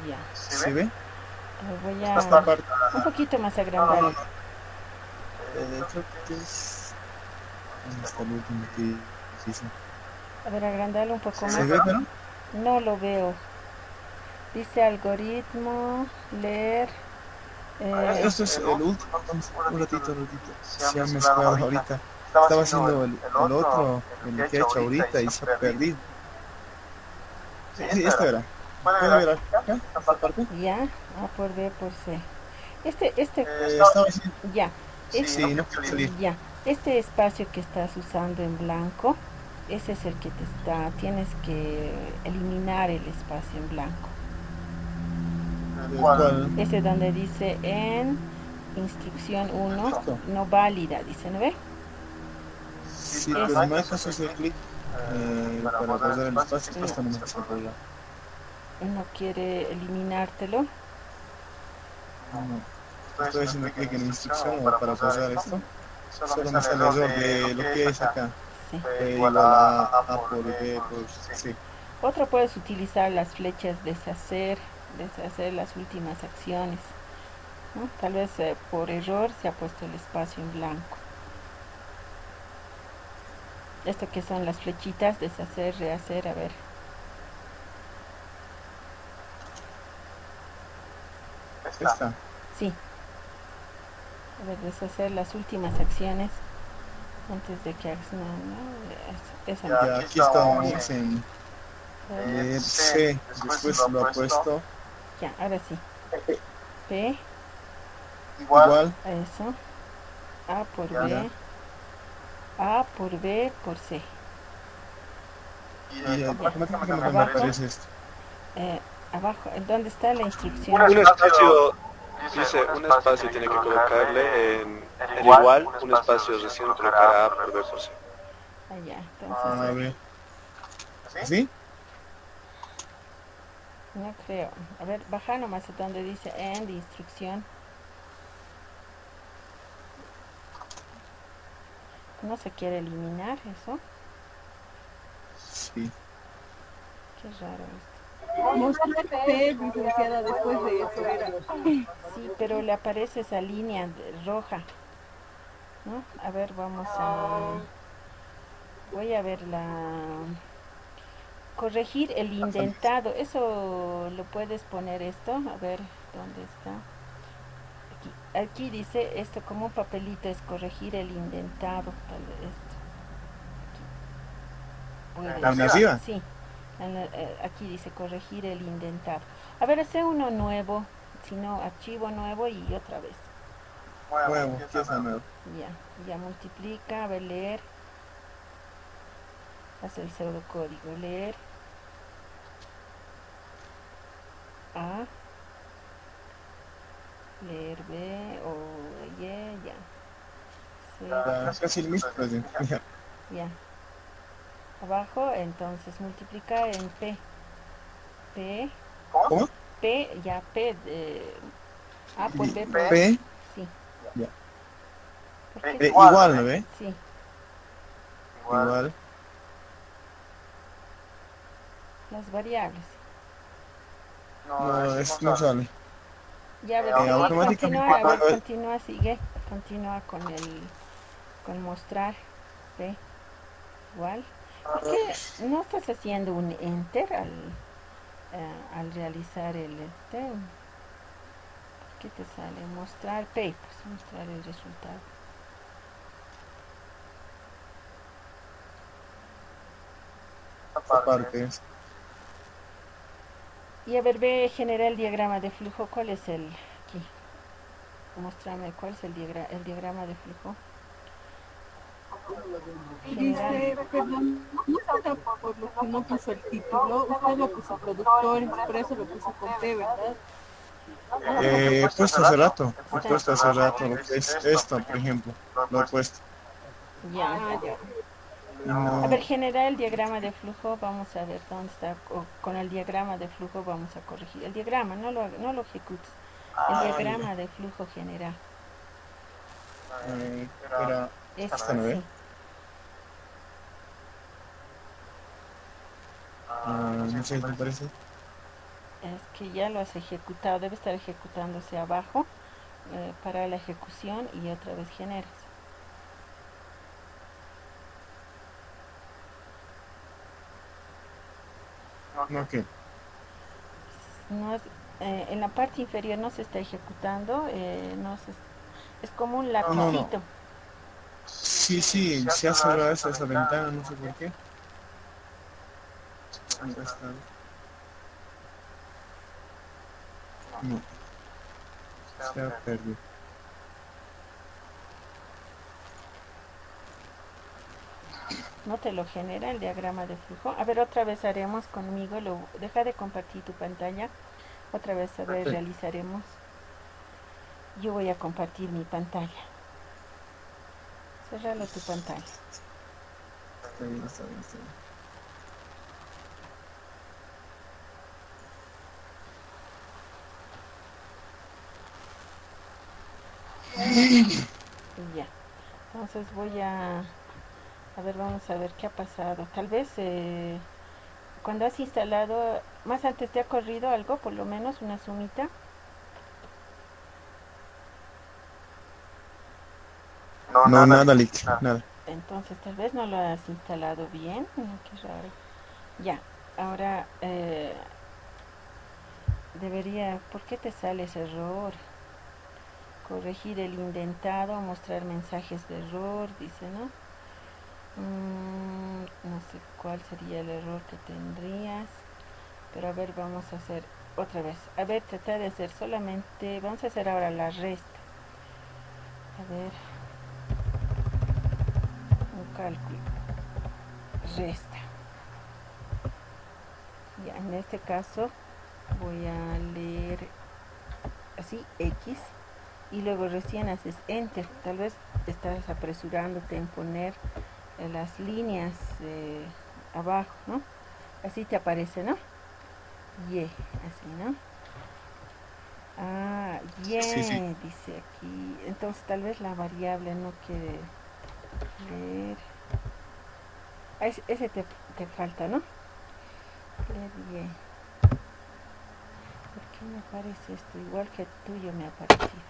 Ya. ¿Sí ve? Voy a un poquito más agrandar. Creo que es hasta el último que hice. A ver, agrandarlo un poco más. ¿Se ve, pero? No lo veo. Dice algoritmo, leer. Esto es el último, un ratito. Se ha mezclado ahorita. Estaba haciendo el otro, el que he hecho ahorita y se ha perdido. Sí, este era. ¿Puede ver acá? ¿Esta parte? Ya, A por B por C. Estaba haciendo... Ya. Sí, no quiero salir. Ya. Este espacio que estás usando en blanco, ese es el que tienes que eliminar el espacio en blanco. ¿Cuál? Ese donde dice en instrucción 1, no válida, dice, ¿no ve? Sí, pero no hay caso hacer clic. para guardar el espacio, esto no me hace problema. No quiere eliminártelo. No. Estoy haciendo clic en instrucción o para pausar esto. Solo me sale error de lo que es acá. Sí. P igual a por B por sí. Otro, puedes utilizar las flechas deshacer las últimas acciones, ¿no? Tal vez por error se ha puesto el espacio en blanco. Esto que son las flechitas, deshacer, rehacer, a ver. Esta. Sí. A ver, deshacer las últimas acciones antes de que hagas esa no. Ya, aquí estábamos en leer C, después lo ha puesto Ya, ahora sí. P, igual, eso. A por ya, B. A por B por C. y automáticamente me aparece esto. Abajo, ¿dónde está la instrucción? Un espacio, dice, un espacio tiene que colocarle en el igual, un espacio recién colocar A por B por C. Allá, A entonces. ver, ¿sí? No creo. A ver, baja nomás a donde dice end instrucción. No se quiere eliminar eso. Sí. Qué raro esto. Mostrar P desbloqueada después de eso era. Sí, pero le aparece esa línea roja, ¿no? A ver, voy a ver corregir el indentado. Eso lo puedes poner esto. A ver, ¿dónde está? Aquí dice esto como un papelito, es corregir el indentado. Tal vez esto. ¿La arriba? Sí. Aquí dice corregir el indentado. A ver, hace uno nuevo, si no, archivo nuevo y otra vez. Nuevo, empieza nuevo. Ya multiplica, a ver, leer. Hace el pseudocódigo, leer. A. Leer B o Y, ya. C, Casi el mismo, pues, ya. ya. Abajo, entonces multiplicar en P. P. ¿Cómo? P, ya P. A por B por P, sí. ya. ¿Por qué? Igual, ¿no ve? Sí. Igual. Las variables. No, no sale. Ya, ver, automáticamente continúa, a ver, cuando sigue. Continúa con mostrar. P. Igual. ¿Por qué no estás haciendo un enter al realizar el ¿qué te sale? Mostrar papers, mostrar el resultado. esta parte es. Y a ver, ve, genera el diagrama de flujo. ¿Cuál es el aquí? Muéstrame cuál es el diagrama de flujo. Dice, perdón, no está por lo que no puso el título. Usted lo puso productor, expreso lo puso con P, ¿verdad? He puesto hace rato. He puesto hace rato lo que es esto, por ejemplo. Lo he puesto. Ya. Ya. Y no. A ver, generar el diagrama de flujo. Vamos a ver dónde está. Con el diagrama de flujo vamos a corregir. El diagrama, no lo ejecutes. El diagrama de flujo general. Era esta, ¿no ve? No sé, ¿te parece? Es que ya lo has ejecutado. Debe estar ejecutándose abajo para la ejecución y otra vez generas. No, ¿qué? No es, en la parte inferior no se está ejecutando. Es como un lapicito. No. Sí, se ha cerrado esa ventana, no sé por qué. ¿Dónde está? No. Se ha perdido. No te lo genera el diagrama de flujo. A ver, otra vez haremos conmigo. Deja de compartir tu pantalla. Otra vez, a ver, realizaremos. Yo voy a compartir mi pantalla. Cerralo tu pantalla. Está bien, está bien, está bien. Ya. Entonces voy a ver, vamos a ver qué ha pasado. Tal vez cuando has instalado, más antes te ha corrido algo, por lo menos una sumita. No, nada, Lick, nada. Entonces tal vez no lo has instalado bien. Qué raro. Ya, ahora debería, ¿por qué te sale ese error? Corregir el indentado, mostrar mensajes de error, dice, ¿no? No sé cuál sería el error que tendrías, pero a ver, vamos a hacer otra vez. A ver, trata de hacer solamente, vamos a hacer ahora la resta. A ver, un cálculo, resta. Ya, en este caso voy a leer así, X, y luego recién haces Enter. Tal vez estás apresurándote en poner las líneas abajo, ¿no? Así te aparece, ¿no? Y, así, ¿no? Ah, Sí, sí, sí. dice aquí. Entonces tal vez la variable no quiere leer. Ah, ese te falta, ¿no? Leer y. ¿Por qué me aparece esto? Igual que el tuyo me ha aparecido.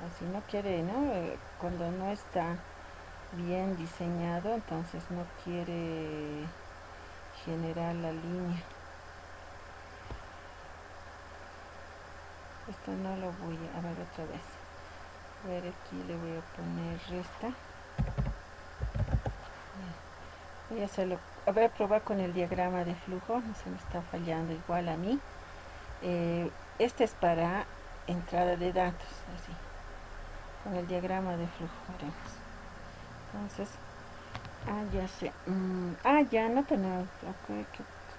Así no quiere, ¿no? Cuando no está bien diseñado, entonces no quiere generar la línea. Esto no lo voy a ver otra vez. A ver, aquí le voy a poner resta. Voy a hacerlo, a ver, probar con el diagrama de flujo, no se me está fallando igual a mí. Este es para entrada de datos, así, con el diagrama de flujo haremos. Entonces, ya sé. Ya no tenemos, okay,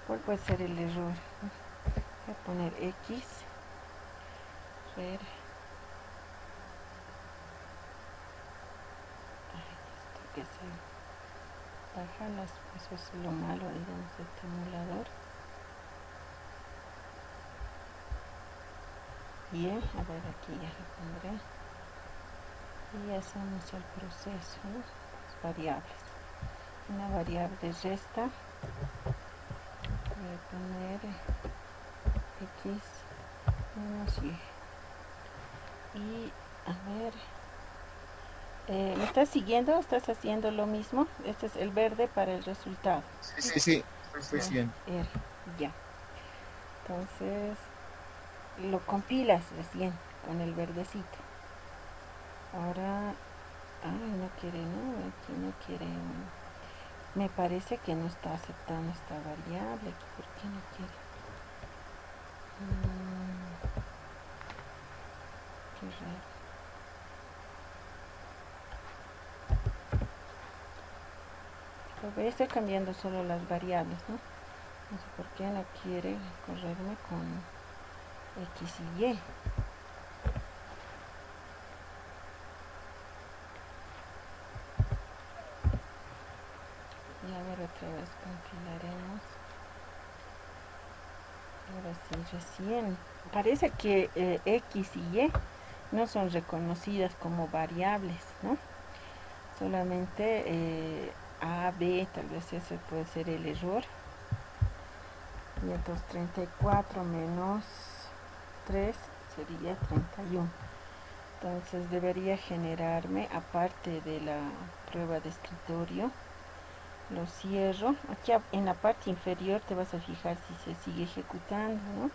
¿cuál puede ser el error? Voy a poner X, ver. Esto que se baja eso es lo malo, digamos, de este emulador. Bien, a ver, aquí ya lo pondré. Y hacemos el proceso, ¿no? Las variables. Una variable resta. Voy a poner X menos Y. Y, a ver, ¿me estás siguiendo? ¿Estás haciendo lo mismo? Este es el verde para el resultado. Sí, sí, estoy siguiendo. Ya. Entonces, lo compilas recién con el verdecito. Ahora, no quiere, ¿no? Aquí no quiere. Me parece que no está aceptando esta variable. ¿Por qué no quiere? Qué raro. Estoy cambiando solo las variables, ¿no? No sé por qué no quiere correrme con X y Y. Y a ver, otra vez compilaremos. Ahora sí, recién. Parece que X y Y no son reconocidas como variables, ¿no? Solamente A, B, tal vez ese puede ser el error. 534 menos 3 sería 31. Entonces debería generarme, aparte de la prueba de escritorio, lo cierro. Aquí en la parte inferior te vas a fijar si se sigue ejecutando, ¿no?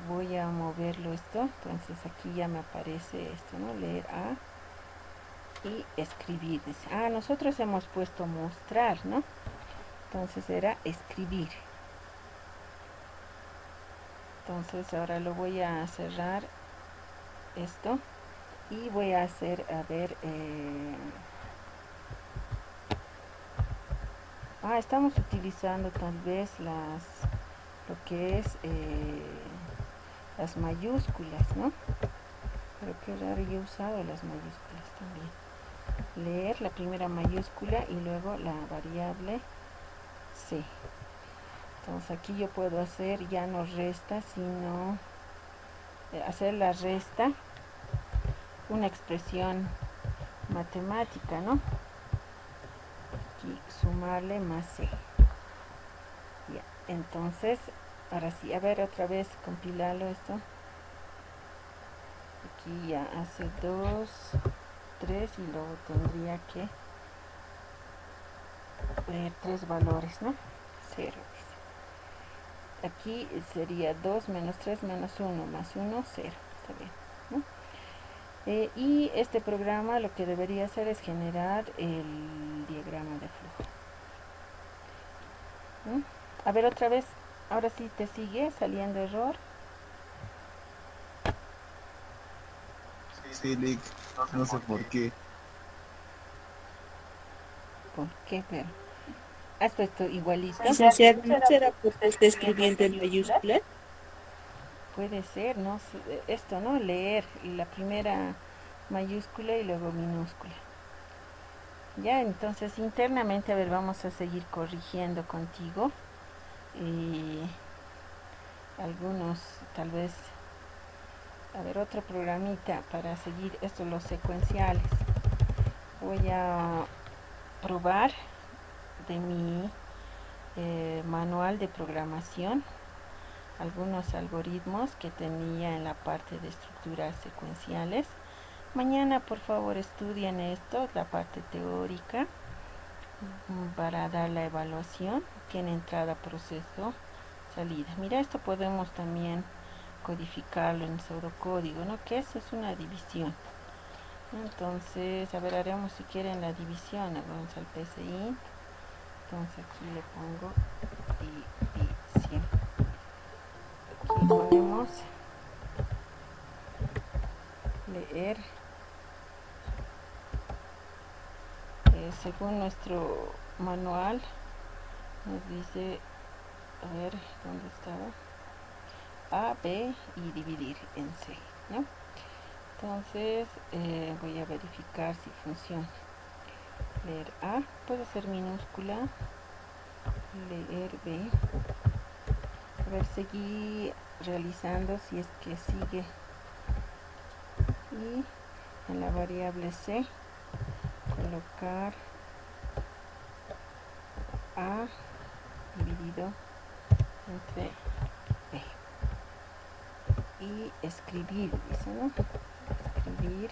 Voy a moverlo esto, entonces aquí ya me aparece esto, ¿no? Leer A y escribir. Dice, nosotros hemos puesto mostrar, ¿no? Entonces era escribir. Entonces ahora lo voy a cerrar esto y voy a hacer, a ver, estamos utilizando tal vez las lo que es las mayúsculas, ¿no? Pero qué raro, yo he usado las mayúsculas también. Leer la primera mayúscula y luego la variable C. Entonces aquí yo puedo hacer ya no resta, sino hacer la resta, una expresión matemática, ¿no? Aquí sumarle más C. Ya, entonces, ahora sí, a ver otra vez, compilarlo esto. Aquí ya hace 2, 3 y luego tendría que leer 3 valores, ¿no? 0. Aquí sería 2 menos 3 menos 1 más 1, 0. Está bien, ¿no? Y este programa lo que debería hacer es generar el diagrama de flujo. ¿Mm? A ver otra vez, ahora sí te sigue saliendo error. Sí, Lick, no sé por qué. ¿Por qué? Pero has puesto igualito. Licenciado, ¿no será porque está escribiendo en mayúsculas? Puede ser, ¿no? Esto, ¿no? Leer la primera mayúscula y luego minúscula. Ya, entonces internamente, a ver, vamos a seguir corrigiendo contigo. Y algunos, tal vez, a ver, otro programita para seguir estos, los secuenciales. Voy a probar de mi manual de programación algunos algoritmos que tenía en la parte de estructuras secuenciales. Mañana por favor estudien esto, la parte teórica, para dar la evaluación. Tiene entrada, proceso, salida. Mira, esto podemos también codificarlo en pseudocódigo, ¿no? Que eso es una división. Entonces, a ver, haremos si quieren la división. Vamos al PCI. Entonces aquí le pongo división. Aquí ponemos leer. Según nuestro manual nos dice, a ver, ¿dónde estaba? A, B y dividir en C, ¿no? Entonces voy a verificar si funciona. Leer A, puede ser minúscula. Leer B. A ver, seguí realizando si es que sigue. Y en la variable C colocar A dividido entre B. Y escribir, dice, ¿no? Escribir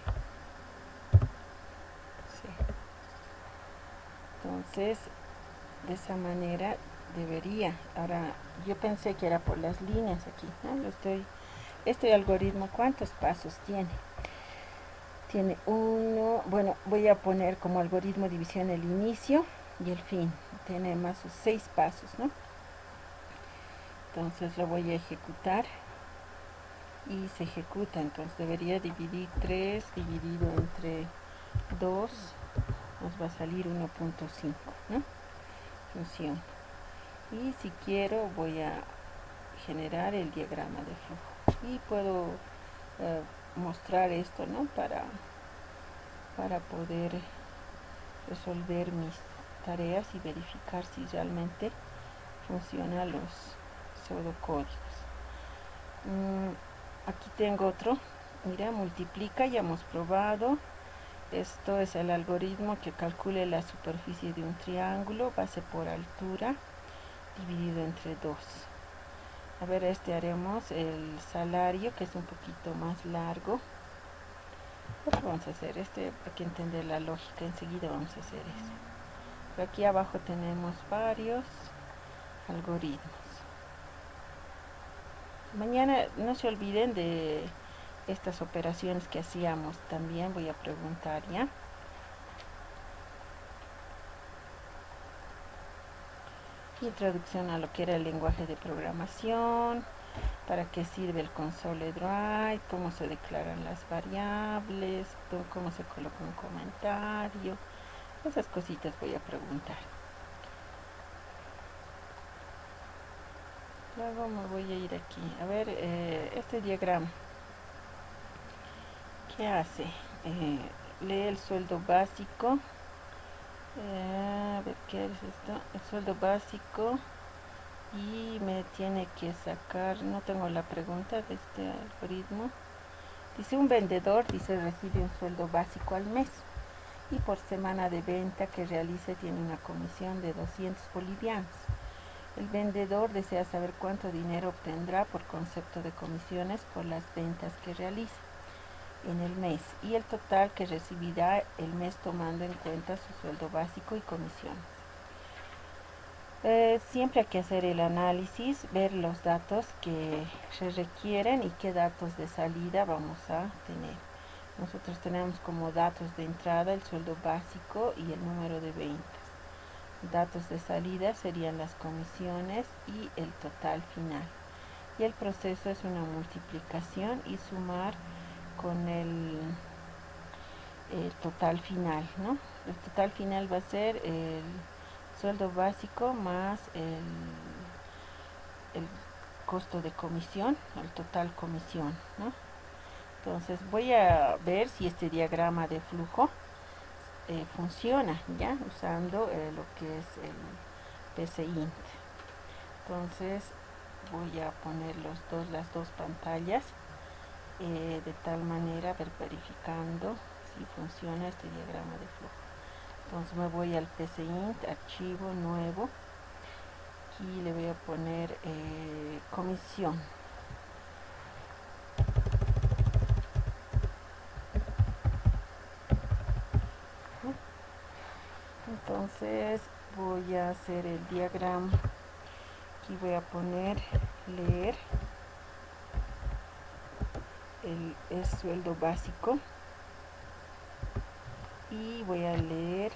C. Entonces, de esa manera debería. Ahora, yo pensé que era por las líneas aquí, ¿no? Este algoritmo, ¿cuántos pasos tiene? Tiene uno, bueno, voy a poner como algoritmo división el inicio y el fin. Tiene más de 6 pasos, ¿no? Entonces lo voy a ejecutar y se ejecuta. Entonces debería dividir 3 dividido entre 2, nos va a salir 1.5, ¿no? Función. Y si quiero voy a generar el diagrama de flujo y puedo mostrar esto, ¿no? Para poder resolver mis tareas y verificar si realmente funcionan los pseudocódigos. Aquí tengo otro, mira, multiplica, ya hemos probado. Esto es el algoritmo que calcule la superficie de un triángulo, base por altura, dividido entre 2. A ver, haremos el salario, que es un poquito más largo. Pues vamos a hacer hay que entender la lógica, enseguida vamos a hacer eso. Pero aquí abajo tenemos varios algoritmos. Mañana no se olviden de estas operaciones que hacíamos, también voy a preguntar, ¿ya? Introducción a lo que era el lenguaje de programación, para qué sirve el console drive, cómo se declaran las variables, cómo se coloca un comentario, esas cositas voy a preguntar. Luego me voy a ir aquí. A ver, este diagrama. ¿Qué hace? Lee el sueldo básico. A ver, ¿qué es esto? El sueldo básico. Y me tiene que sacar, no tengo la pregunta de este algoritmo. Dice un vendedor, dice recibe un sueldo básico al mes. Y por semana de venta que realice tiene una comisión de 200 bolivianos. El vendedor desea saber cuánto dinero obtendrá por concepto de comisiones por las ventas que realice en el mes y el total que recibirá el mes tomando en cuenta su sueldo básico y comisiones. Siempre hay que hacer el análisis, ver los datos que se requieren y qué datos de salida vamos a tener. Nosotros tenemos como datos de entrada el sueldo básico y el número de ventas. Datos de salida serían las comisiones y el total final. Y el proceso es una multiplicación y sumar con el total final, ¿no? El total final va a ser el sueldo básico más el costo de comisión, el total comisión, ¿no? Entonces voy a ver si este diagrama de flujo funciona, ¿ya? Usando lo que es el PCInt. Entonces voy a poner las dos pantallas de tal manera, verificando si funciona este diagrama de flujo. Entonces me voy al PCInt, archivo nuevo, y le voy a poner comisión. Entonces voy a hacer el diagrama. Aquí voy a poner leer el sueldo básico y voy a leer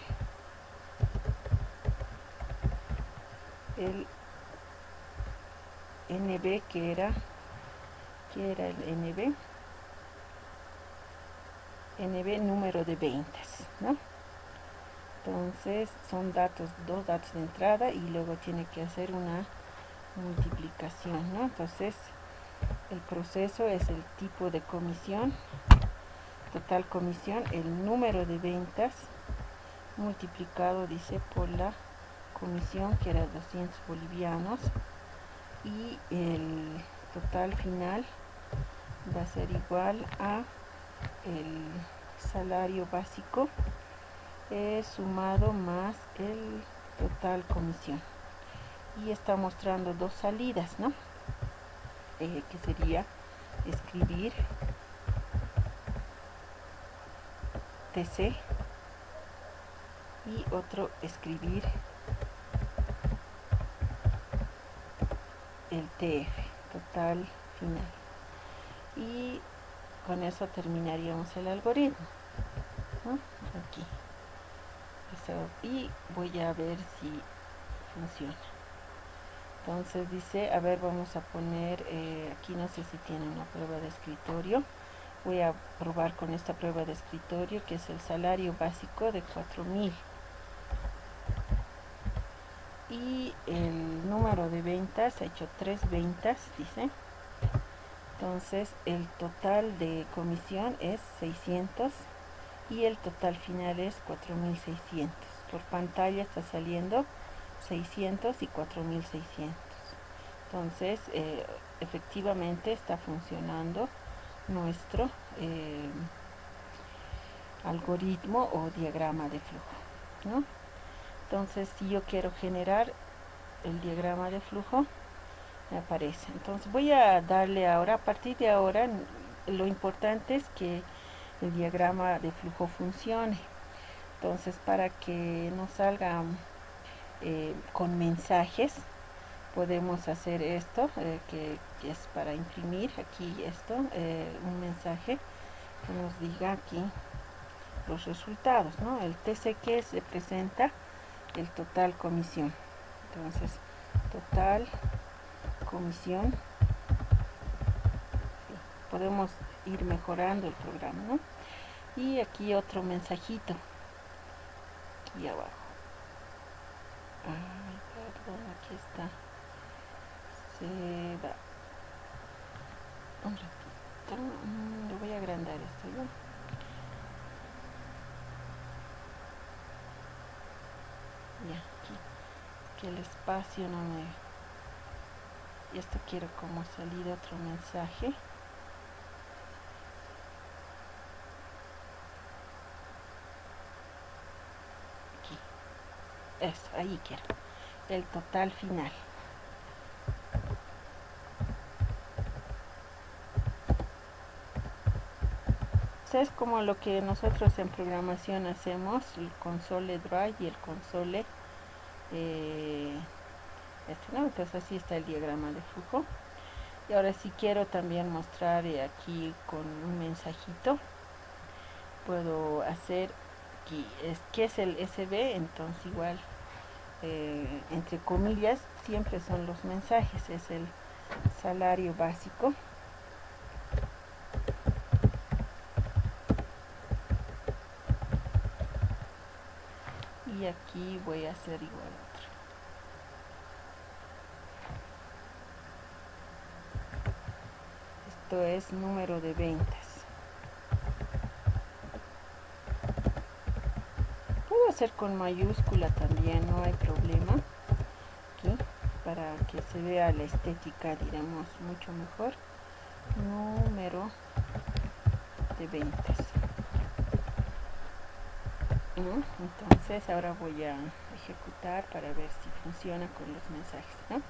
el NB que era el NB número de ventas, ¿no? Entonces son dos datos de entrada y luego tiene que hacer una multiplicación, ¿no? Entonces el proceso es el tipo de comisión, total comisión, el número de ventas multiplicado, dice, por la comisión que era 200 bolivianos y el total final va a ser igual a el salario básico sumado más el total comisión. Y está mostrando dos salidas, ¿no? Que sería escribir TC y otro escribir el TF, total final. Y con eso terminaríamos el algoritmo, ¿no? Aquí. Y voy a ver si funciona. Entonces dice, a ver, vamos a poner, aquí no sé si tiene una prueba de escritorio. Voy a probar con esta prueba de escritorio, que es el salario básico de 4.000. Y el número de ventas, ha hecho 3 ventas, dice. Entonces el total de comisión es 600 y el total final es 4.600. Por pantalla está saliendo 600 y 4.600. Entonces efectivamente está funcionando nuestro algoritmo o diagrama de flujo, ¿no? Entonces si yo quiero generar el diagrama de flujo, me aparece. Entonces voy a darle ahora, a partir de ahora, lo importante es que el diagrama de flujo funcione. Entonces para que nos salga con mensajes, podemos hacer esto, que es para imprimir aquí esto, un mensaje que nos diga aquí los resultados, ¿no? El TCQ se presenta el total comisión. Entonces, total comisión. Sí, podemos ir mejorando el programa, ¿no? Y aquí otro mensajito. Aquí abajo. Ay, perdón, aquí está. se va un ratito. Lo voy a agrandar esto, ¿ya? Ya, aquí, que el espacio no me... Y esto quiero como salir otro mensaje. Aquí, eso, ahí quiero. El total final. Es como lo que nosotros en programación hacemos, el console drive y el console ¿no? Entonces así está el diagrama de flujo. Y ahora si quiero también mostrar aquí con un mensajito, puedo hacer aquí, ¿qué es el SB? Entonces igual, entre comillas, siempre son los mensajes, es el salario básico. Y aquí voy a hacer igual otro. Esto es número de ventas. Puedo hacer con mayúscula también, no hay problema. Aquí, para que se vea la estética, digamos, mucho mejor. Número de ventas. Entonces ahora voy a ejecutar para ver si funciona con los mensajes, ¿no?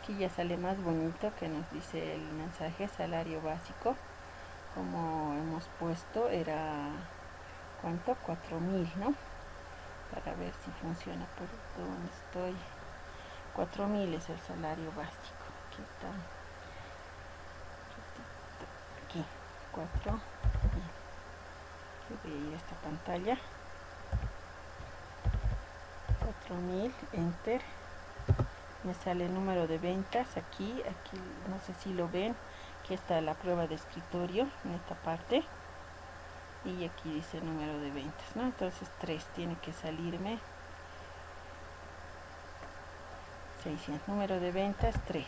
Aquí ya sale más bonito, que nos dice el mensaje salario básico, como hemos puesto, era ¿cuánto? 4.000, ¿no? Para ver si funciona por donde estoy. 4.000 es el salario básico. Aquí está. Aquí, 4.000. Voy a ir a esta pantalla. 4.000, enter. Me sale el número de ventas aquí no sé si lo ven, que está la prueba de escritorio en esta parte, y aquí dice número de ventas, ¿no? Entonces 3 tiene que salirme. 600, número de ventas 3,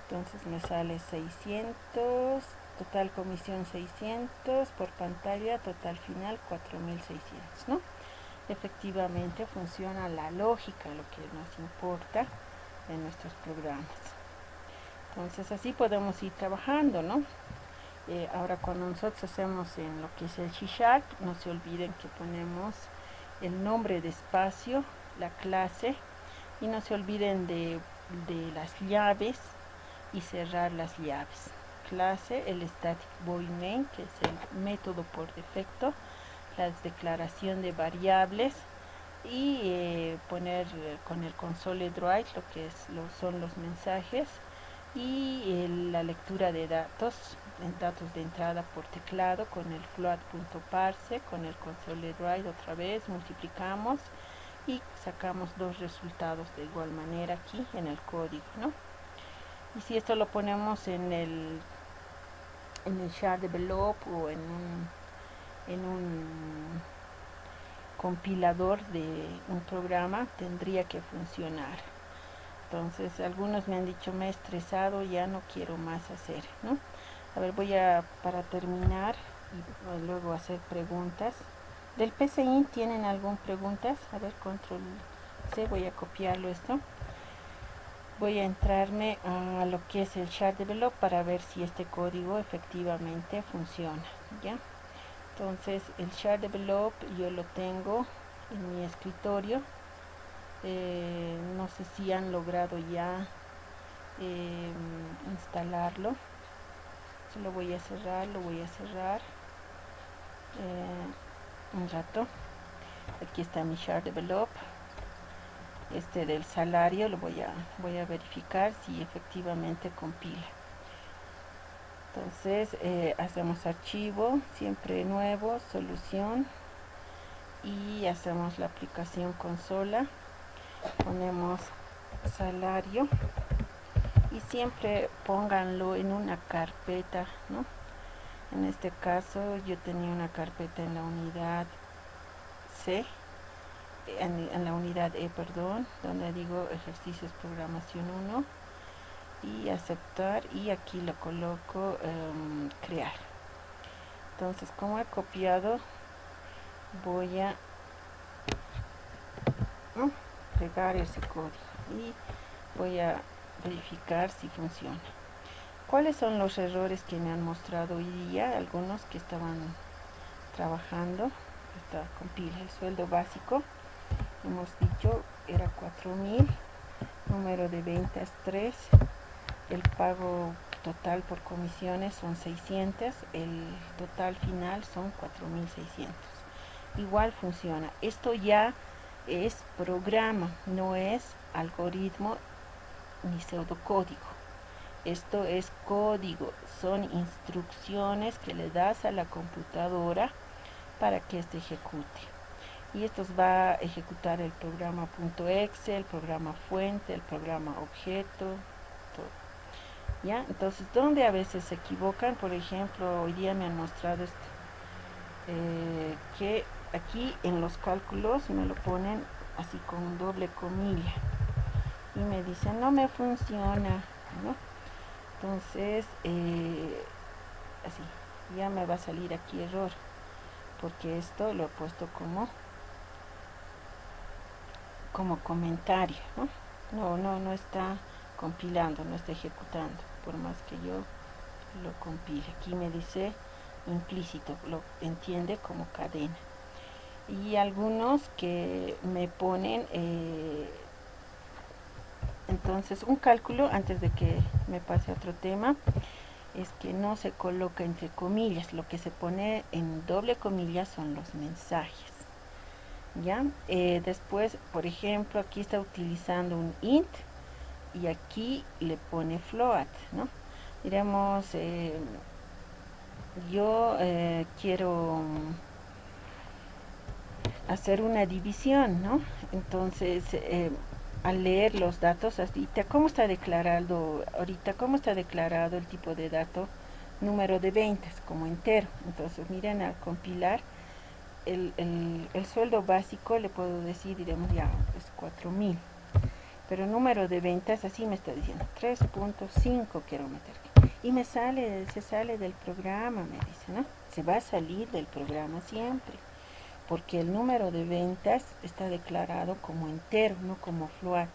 entonces me sale 600, total comisión 600, por pantalla total final 4.600, ¿no? Efectivamente funciona la lógica, lo que nos importa en nuestros programas. Entonces así podemos ir trabajando, ¿no? Ahora cuando nosotros hacemos en lo que es el C#, no se olviden que ponemos el nombre de espacio, la clase, y no se olviden de las llaves y cerrar las llaves. Clase, el static void main, que es el método por defecto, las declaración de variables, y poner con el console drive lo que son los mensajes, y la lectura de datos de entrada por teclado con el float.parse, con el console drive otra vez multiplicamos y sacamos dos resultados de igual manera aquí en el código, ¿no? Y si esto lo ponemos en el SharDevelop o en un compilador de un programa, tendría que funcionar. Entonces algunos me han dicho, me he estresado, ya no quiero más hacer, ¿no? A ver, para terminar y luego hacer preguntas. ¿Del PCInt tienen alguna preguntas? A ver, control C, voy a copiarlo esto. Voy a entrarme a lo que es el SharDevelop para ver si este código efectivamente funciona, ¿ya? Entonces el SharDevelop yo lo tengo en mi escritorio. No sé si han logrado ya instalarlo. Lo voy a cerrar un rato. Aquí está mi SharDevelop. Del salario lo voy a verificar si efectivamente compila. Entonces hacemos archivo, siempre nuevo, solución, y hacemos la aplicación consola, ponemos salario y siempre pónganlo en una carpeta, ¿no? En este caso yo tenía una carpeta en la unidad C, en la unidad E, perdón, donde digo ejercicios programación 1, y aceptar, y aquí lo coloco crear. Entonces, como he copiado, voy a pegar ese código y voy a verificar si funciona. ¿Cuáles son los errores que me han mostrado hoy día? Algunos que estaban trabajando. Esta compila el sueldo básico, hemos dicho, era 4.000, número de ventas 3, el pago total por comisiones son 600, el total final son 4.600. Igual funciona. Esto ya es programa, no es algoritmo ni pseudocódigo. Esto es código, son instrucciones que le das a la computadora para que éste ejecute. Y esto va a ejecutar el programa .exe, el programa fuente, el programa objeto, todo. ¿Ya? Entonces, donde a veces se equivocan, por ejemplo, hoy día me han mostrado esto, que aquí en los cálculos me lo ponen así con doble comilla y me dicen no me funciona, ¿no? Entonces así ya me va a salir aquí error, porque esto lo he puesto como comentario, ¿no? No está compilando, no está ejecutando, por más que yo lo compile. Aquí me dice implícito, lo entiende como cadena. Y algunos que me ponen entonces un cálculo, antes de que me pase a otro tema, es que no se coloca entre comillas, lo que se pone en doble comillas son los mensajes. ¿Ya? Después, por ejemplo, aquí está utilizando un int y aquí le pone float, ¿no? Diremos, yo quiero hacer una división, ¿no? Entonces, al leer los datos, ahorita, ¿cómo está declarado el tipo de dato? Número de ventas, como entero. Entonces, miren, al compilar, el sueldo básico, le puedo decir, diremos, ya, es 4.000. Pero número de ventas, así me está diciendo, 3.5 quiero meter. Y se sale del programa, me dice, ¿no? Se va a salir del programa siempre, porque el número de ventas está declarado como entero, no como float.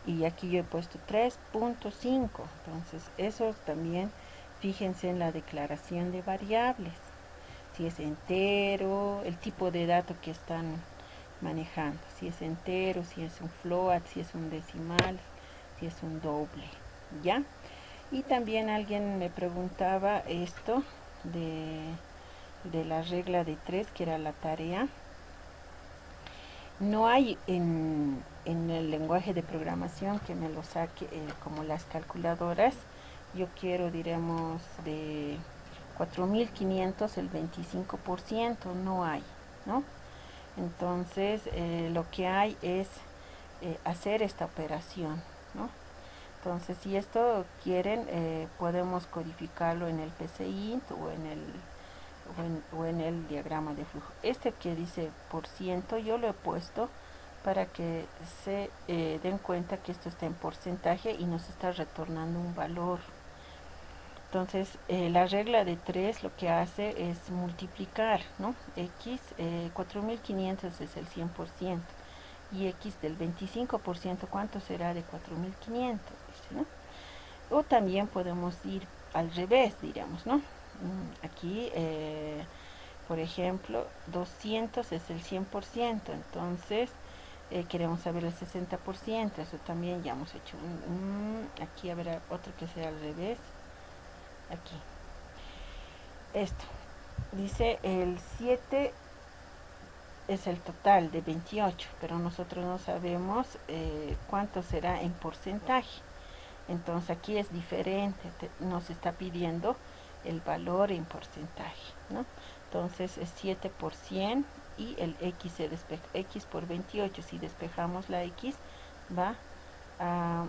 Y aquí yo he puesto 3.5. Entonces, eso también, fíjense en la declaración de variables. Si es entero, el tipo de dato que están manejando, si es entero, si es un float, si es un decimal, si es un doble, ¿ya? Y también alguien me preguntaba esto de la regla de 3, que era la tarea. No hay en el lenguaje de programación que me lo saque como las calculadoras. Yo quiero, diremos, de 4.500 el 25%, no hay, ¿no? Entonces, lo que hay es hacer esta operación, ¿no? Entonces, si esto quieren, podemos codificarlo en el PCInt o en el diagrama de flujo. Este que dice por ciento, yo lo he puesto para que se den cuenta que esto está en porcentaje y nos está retornando un valor. Entonces, la regla de 3 lo que hace es multiplicar, ¿no? X, 4.500 es el 100%, y X del 25%, ¿cuánto será de 4.500? ¿No? O también podemos ir al revés, diríamos, ¿no? Aquí, por ejemplo, 200 es el 100%, entonces queremos saber el 60%, eso también ya hemos hecho. Aquí habrá otro que sea al revés. Aquí esto dice el 7 es el total de 28, pero nosotros no sabemos cuánto será en porcentaje. Entonces aquí es diferente, nos está pidiendo el valor en porcentaje, ¿no? Entonces es 7 por 100 y el x se despeja, x por 28, si despejamos la x va a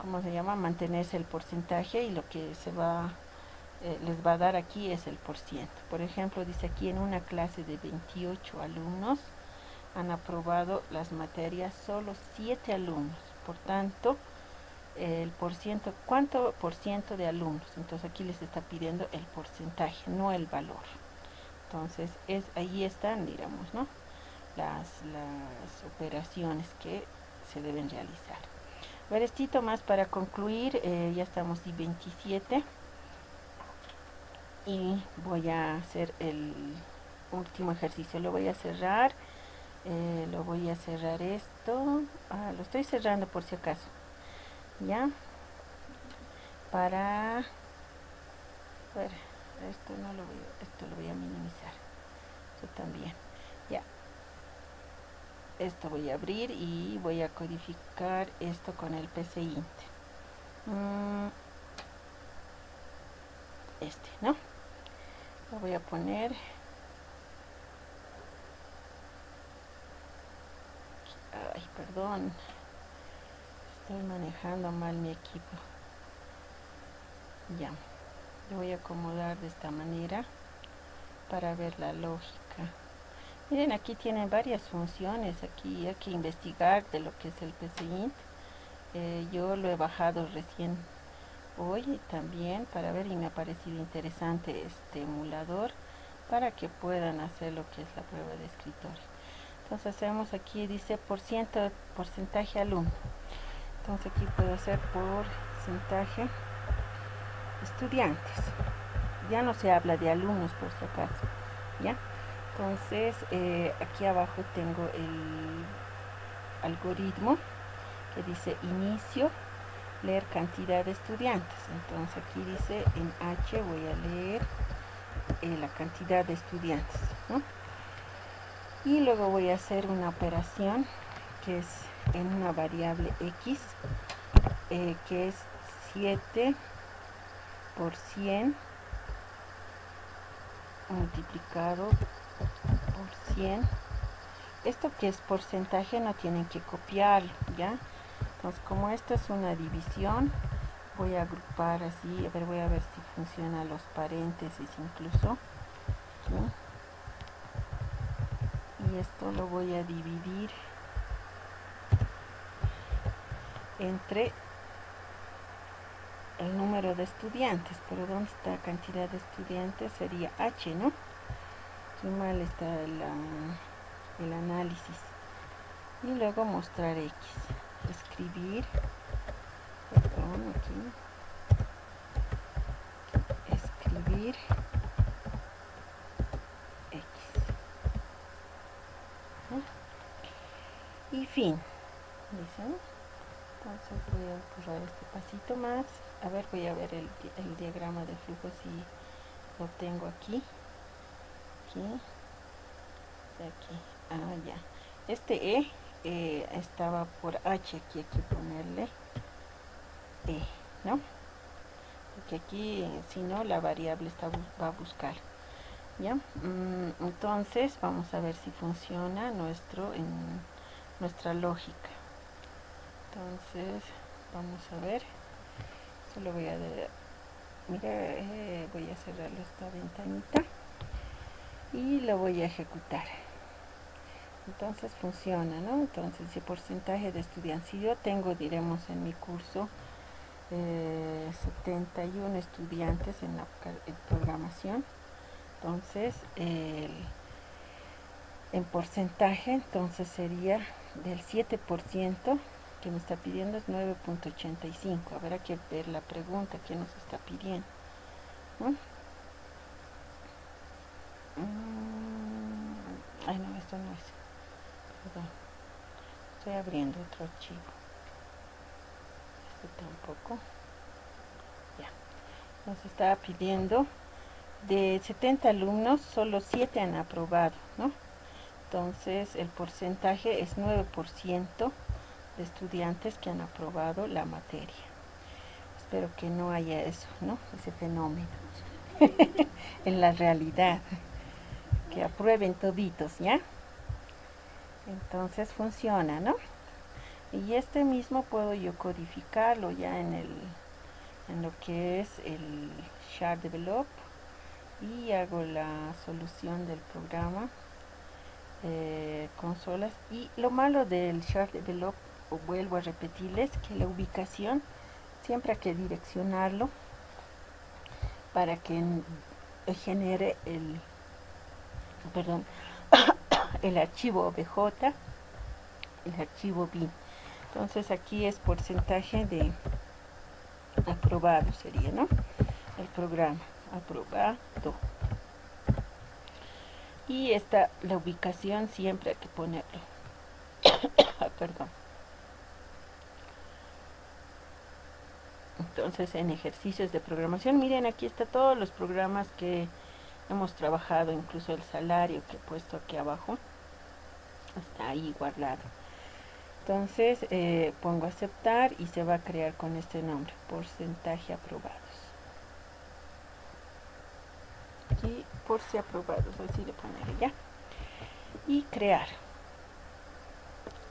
¿cómo se llama? Mantenerse el porcentaje, y lo que les va a dar aquí es el %. Por ejemplo, dice aquí en una clase de 28 alumnos han aprobado las materias solo 7 alumnos. por tanto, el porciento, ¿cuánto por ciento de alumnos? Entonces aquí les está pidiendo el porcentaje, no el valor. Entonces ahí están, digamos, ¿no?, las operaciones que se deben realizar. A ver, estito más para concluir. Ya estamos en 27 y voy a hacer el último ejercicio. Lo voy a cerrar. Lo voy a cerrar esto. Lo estoy cerrando por si acaso, ya, para ver, esto no lo voy a, esto lo voy a minimizar, esto también, ya, esto voy a abrir y voy a codificar esto con el PCInt, ¿no? Lo voy a poner, ay, perdón, estoy manejando mal mi equipo, ya, lo voy a acomodar de esta manera para ver la lógica. Miren, aquí tienen varias funciones. Aquí hay que investigar de lo que es el PCInt. Yo lo he bajado recién hoy también para ver, y me ha parecido interesante este emulador para que puedan hacer lo que es la prueba de escritorio. Entonces hacemos aquí, dice porcentaje alumno. Entonces aquí puedo hacer porcentaje estudiantes. Ya no se habla de alumnos por si acaso, ¿ya? Entonces aquí abajo tengo el algoritmo que dice inicio, leer cantidad de estudiantes. Entonces aquí dice en H voy a leer la cantidad de estudiantes, ¿no? Y luego voy a hacer una operación que es en una variable X, que es 7 por 100 multiplicado por 100. Esto que es porcentaje no tienen que copiarlo, ¿ya? Entonces, como esto es una división, voy a agrupar así, a ver, voy a ver si funciona los paréntesis incluso, ¿sí? Y esto lo voy a dividir entre el número de estudiantes, pero ¿dónde está cantidad de estudiantes? Sería H, ¿no? Aquí mal está el análisis. Y luego mostrar X, escribir, perdón, aquí, escribir X, ¿no? Y fin, ¿dicen? Entonces voy a borrar este pasito más. A ver, voy a ver el diagrama de flujo si lo tengo aquí. Aquí, ya. Este estaba por H, aquí hay que ponerle E, ¿no? Porque aquí, si no, la variable va a buscar, ¿ya? Entonces, vamos a ver si funciona nuestra lógica. Entonces, vamos a ver. Solo voy a voy a cerrar esta ventanita y lo voy a ejecutar. Entonces funciona, ¿no? Entonces, el porcentaje de estudiantes, si yo tengo, diremos en mi curso, 71 estudiantes en programación, entonces en porcentaje, entonces sería del 7% que me está pidiendo es 9.85. Habrá que ver la pregunta que nos está pidiendo, ¿no? Ay, no, esto no es. Perdón. Estoy abriendo otro archivo. Este tampoco. Ya. Nos estaba pidiendo de 70 alumnos, solo 7 han aprobado, ¿no? Entonces el porcentaje es 9% de estudiantes que han aprobado la materia. Espero que no haya eso, ¿no? Ese fenómeno en la realidad, que aprueben toditos, ¿ya? Entonces funciona, ¿no? Y este mismo puedo yo codificarlo ya en lo que es el Sharp Develop, y hago la solución del programa consolas. Y lo malo del Sharp Develop vuelvo a repetirles que la ubicación siempre hay que direccionarlo para que genere el archivo OBJ, el archivo bin. Entonces aquí es porcentaje de aprobado, sería, ¿no? El programa aprobado. Y la ubicación siempre hay que ponerlo. Perdón. Entonces en ejercicios de programación, miren, aquí está todos los programas que hemos trabajado, incluso el salario que he puesto aquí abajo, está ahí guardado. Entonces pongo aceptar y se va a crear con este nombre, porcentaje aprobados. Aquí por si aprobados, así le pondré ya. Y crear.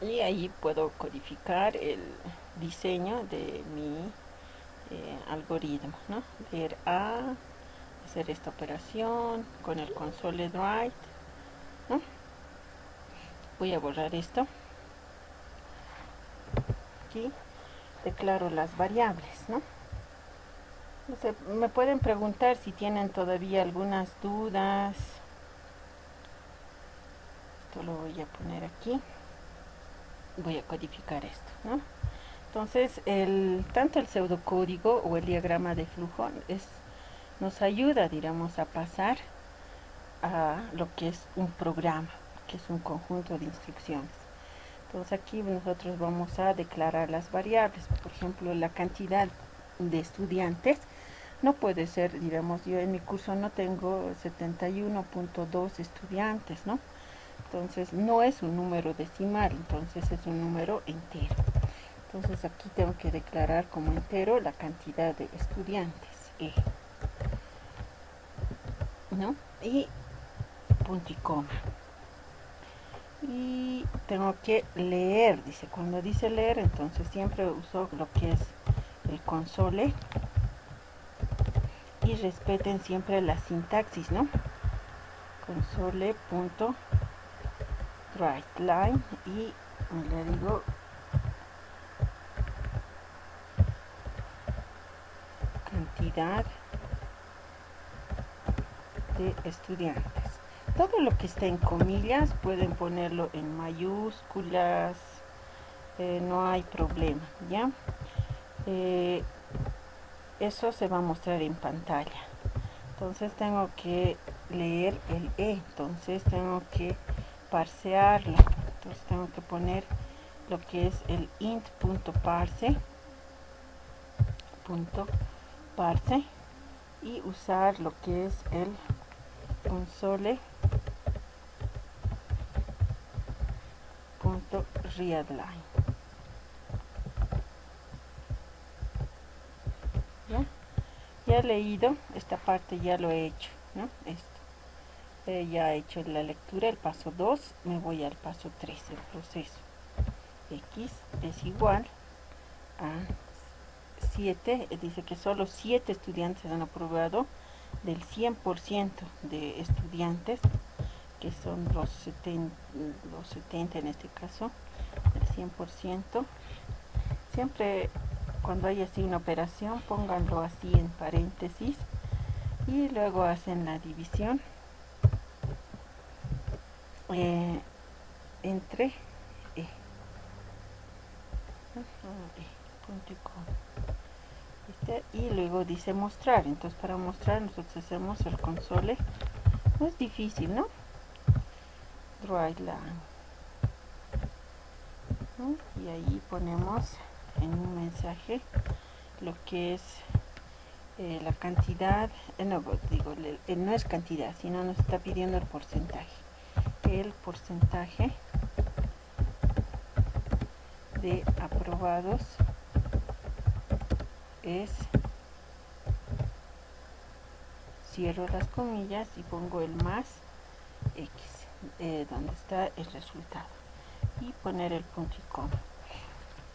Y ahí puedo codificar el diseño de mi algoritmo, ¿no? Leer A, hacer esta operación con el console write, ¿no? Voy a borrar esto. Aquí declaro las variables, ¿no? Entonces, me pueden preguntar si tienen todavía algunas dudas. Esto lo voy a poner aquí. Voy a codificar esto, ¿no? Entonces, tanto el pseudocódigo o el diagrama de flujo nos ayuda, digamos, a pasar a lo que es un programa, que es un conjunto de instrucciones. Entonces aquí nosotros vamos a declarar las variables. Por ejemplo, la cantidad de estudiantes no puede ser, digamos, yo en mi curso no tengo 71.2 estudiantes, ¿no? Entonces no es un número decimal, entonces es un número entero. Entonces aquí tengo que declarar como entero la cantidad de estudiantes, ¿no? Y punto y coma. Y tengo que leer, dice, cuando dice leer, entonces siempre uso lo que es el console y respeten siempre la sintaxis, ¿no? Console.writeLine y le digo cantidad de estudiantes. Todo lo que está en comillas pueden ponerlo en mayúsculas, no hay problema, ¿ya? Eso se va a mostrar en pantalla. Entonces tengo que leer el entonces tengo que parsearlo. Entonces tengo que poner lo que es el int.parse y usar lo que es el console.readline. Ya he leído esta parte, ya lo he hecho, ¿no? Esto ya he hecho la lectura, el paso 2, me voy al paso 3, el proceso. X es igual a 7, dice que solo 7 estudiantes han aprobado del 100% de estudiantes, que son los 70 en este caso, el 100%. Siempre cuando hay así una operación, pónganlo así en paréntesis y luego hacen la división entre y luego dice mostrar. Entonces para mostrar nosotros hacemos el console, no es difícil, ¿no? WriteLine, ¿no? Y ahí ponemos en un mensaje lo que es la cantidad, no es cantidad, sino nos está pidiendo el porcentaje de aprobados es, cierro las comillas y pongo el más X, donde está el resultado, y poner el punto y coma.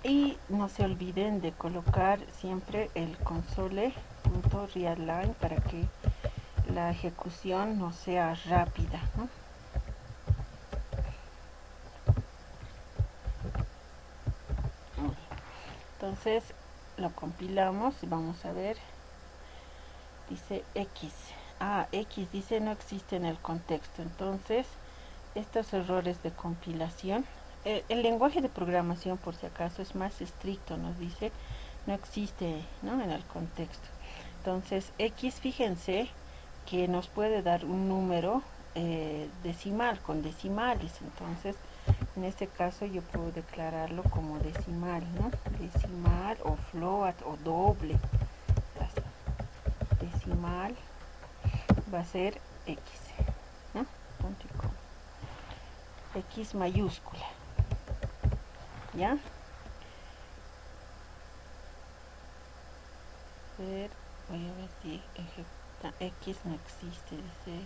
Y no se olviden de colocar siempre el console.readline para que la ejecución no sea rápida, ¿no? Entonces lo compilamos y vamos a ver. Dice X. X dice no existe en el contexto. Entonces estos errores de compilación, el lenguaje de programación, por si acaso, es más estricto, nos dice no existe, ¿no?, en el contexto. Entonces X, fíjense que nos puede dar un número decimal, con decimales. Entonces en este caso yo puedo declararlo como decimal, ¿no? Decimal o float o doble. Decimal va a ser X, ¿no? Punto y coma. X mayúscula, ¿ya? Voy a ver si X no existe, dice.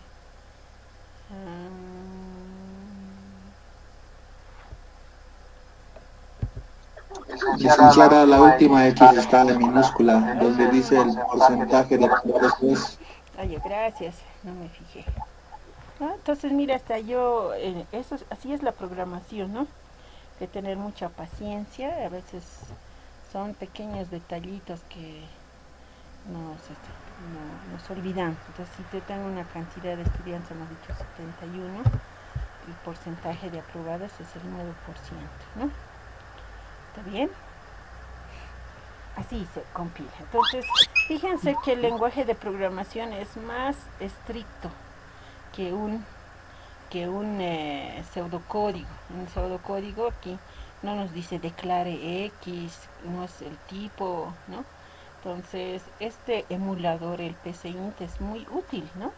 Licenciada, la última X está en minúscula, donde dice el porcentaje de aprobados es. Ay, gracias, no me fijé. Entonces, mira, hasta yo, así es la programación, ¿no? Que tener mucha paciencia, a veces son pequeños detallitos que nos olvidamos. Entonces, si yo tengo una cantidad de estudiantes, hemos dicho 71, el porcentaje de aprobados es el 9%, ¿no? ¿Está bien? Así se compila. Entonces, fíjense que el lenguaje de programación es más estricto que un pseudocódigo. Un pseudocódigo aquí no nos dice declare X, no es el tipo, ¿no? Entonces, este emulador, el PCInt, es muy útil, ¿no?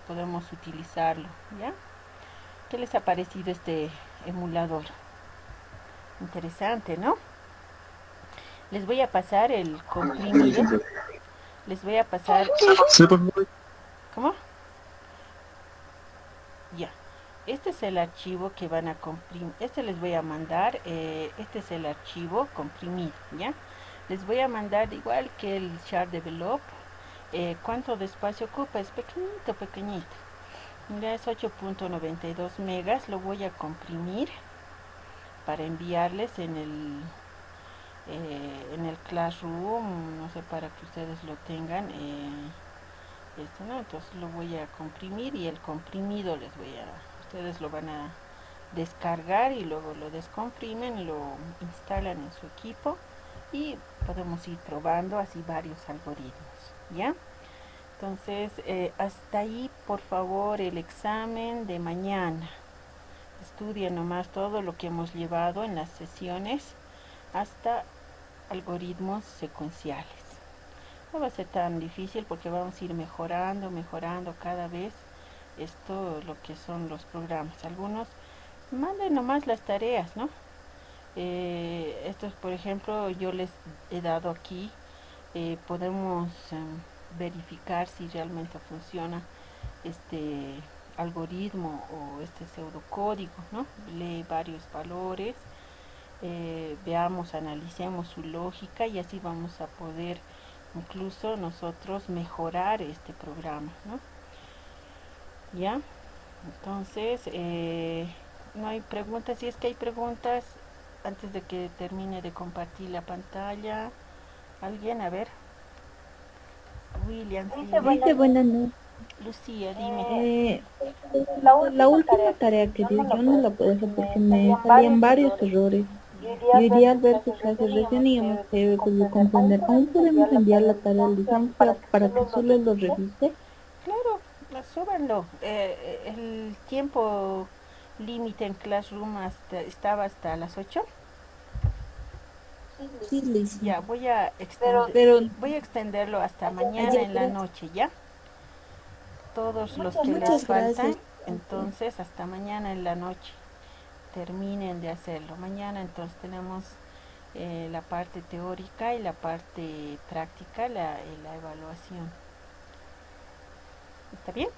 Podemos utilizarlo, ¿ya? ¿Qué les ha parecido este emulador? Interesante, ¿no? Les voy a pasar el comprimido. Les voy a pasar... ¿Cómo? Ya. Este es el archivo que van a comprimir. Este les voy a mandar. Este es el archivo comprimido, ¿ya? Les voy a mandar igual que el char develop. ¿Cuánto de espacio ocupa? Es pequeñito, pequeñito. Mira, es 8.92 megas. Lo voy a comprimir para enviarles en el Classroom, no sé, para que ustedes lo tengan. ¿No? Entonces lo voy a comprimir y el comprimido ustedes lo van a descargar y luego lo descomprimen, lo instalan en su equipo y podemos ir probando así varios algoritmos, ¿ya? Entonces, hasta ahí, por favor, el examen de mañana. Estudien nomás todo lo que hemos llevado en las sesiones hasta algoritmos secuenciales. No va a ser tan difícil porque vamos a ir mejorando cada vez lo que son los programas. Algunos manden nomás las tareas, ¿no? Estos, por ejemplo, yo les he dado aquí, podemos verificar si realmente funciona este algoritmo o este pseudocódigo, ¿no? Lee varios valores, veamos, analicemos su lógica y así vamos a poder incluso nosotros mejorar este programa, ¿no? ¿Ya? Entonces, no hay preguntas. Si es que hay preguntas, antes de que termine de compartir la pantalla. ¿Alguien? A ver. William. Dice buenas noches. Lucía, dime. La última tarea que dio yo no la pude hacer porque me salían varios errores. Y hoy día al ver su clase recién íbamos he podido comprender. ¿Aún podemos enviar la tarea al licencia para que solo lo revise? Claro, súbanlo. El tiempo límite en Classroom estaba hasta las 8. Sí, Liz. Ya, voy a extenderlo hasta mañana en la noche, ¿ya? Todos los que les faltan, entonces hasta mañana en la noche terminen de hacerlo. Mañana entonces tenemos la parte teórica y la parte práctica, la evaluación. ¿Está bien?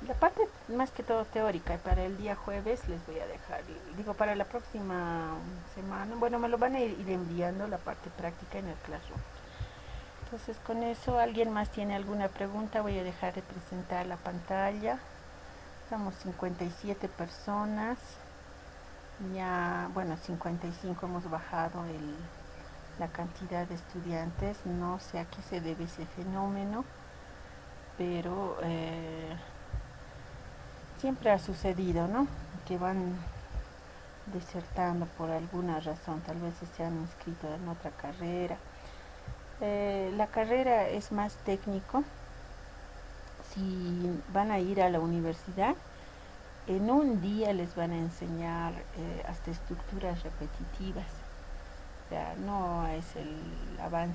La parte más que todo teórica, y para el día jueves les voy a dejar, digo, para la próxima semana, bueno, me lo van a ir enviando la parte práctica en el Classroom. Entonces, con eso, ¿alguien más tiene alguna pregunta? Voy a dejar de presentar la pantalla. Estamos 57 personas. Ya, bueno, 55 hemos bajado la cantidad de estudiantes. No sé a qué se debe ese fenómeno, pero siempre ha sucedido, ¿no? Que van desertando por alguna razón, tal vez se han inscrito en otra carrera. La carrera es más técnico. Si van a ir a la universidad, en un día les van a enseñar hasta estructuras repetitivas. O sea, no es el avance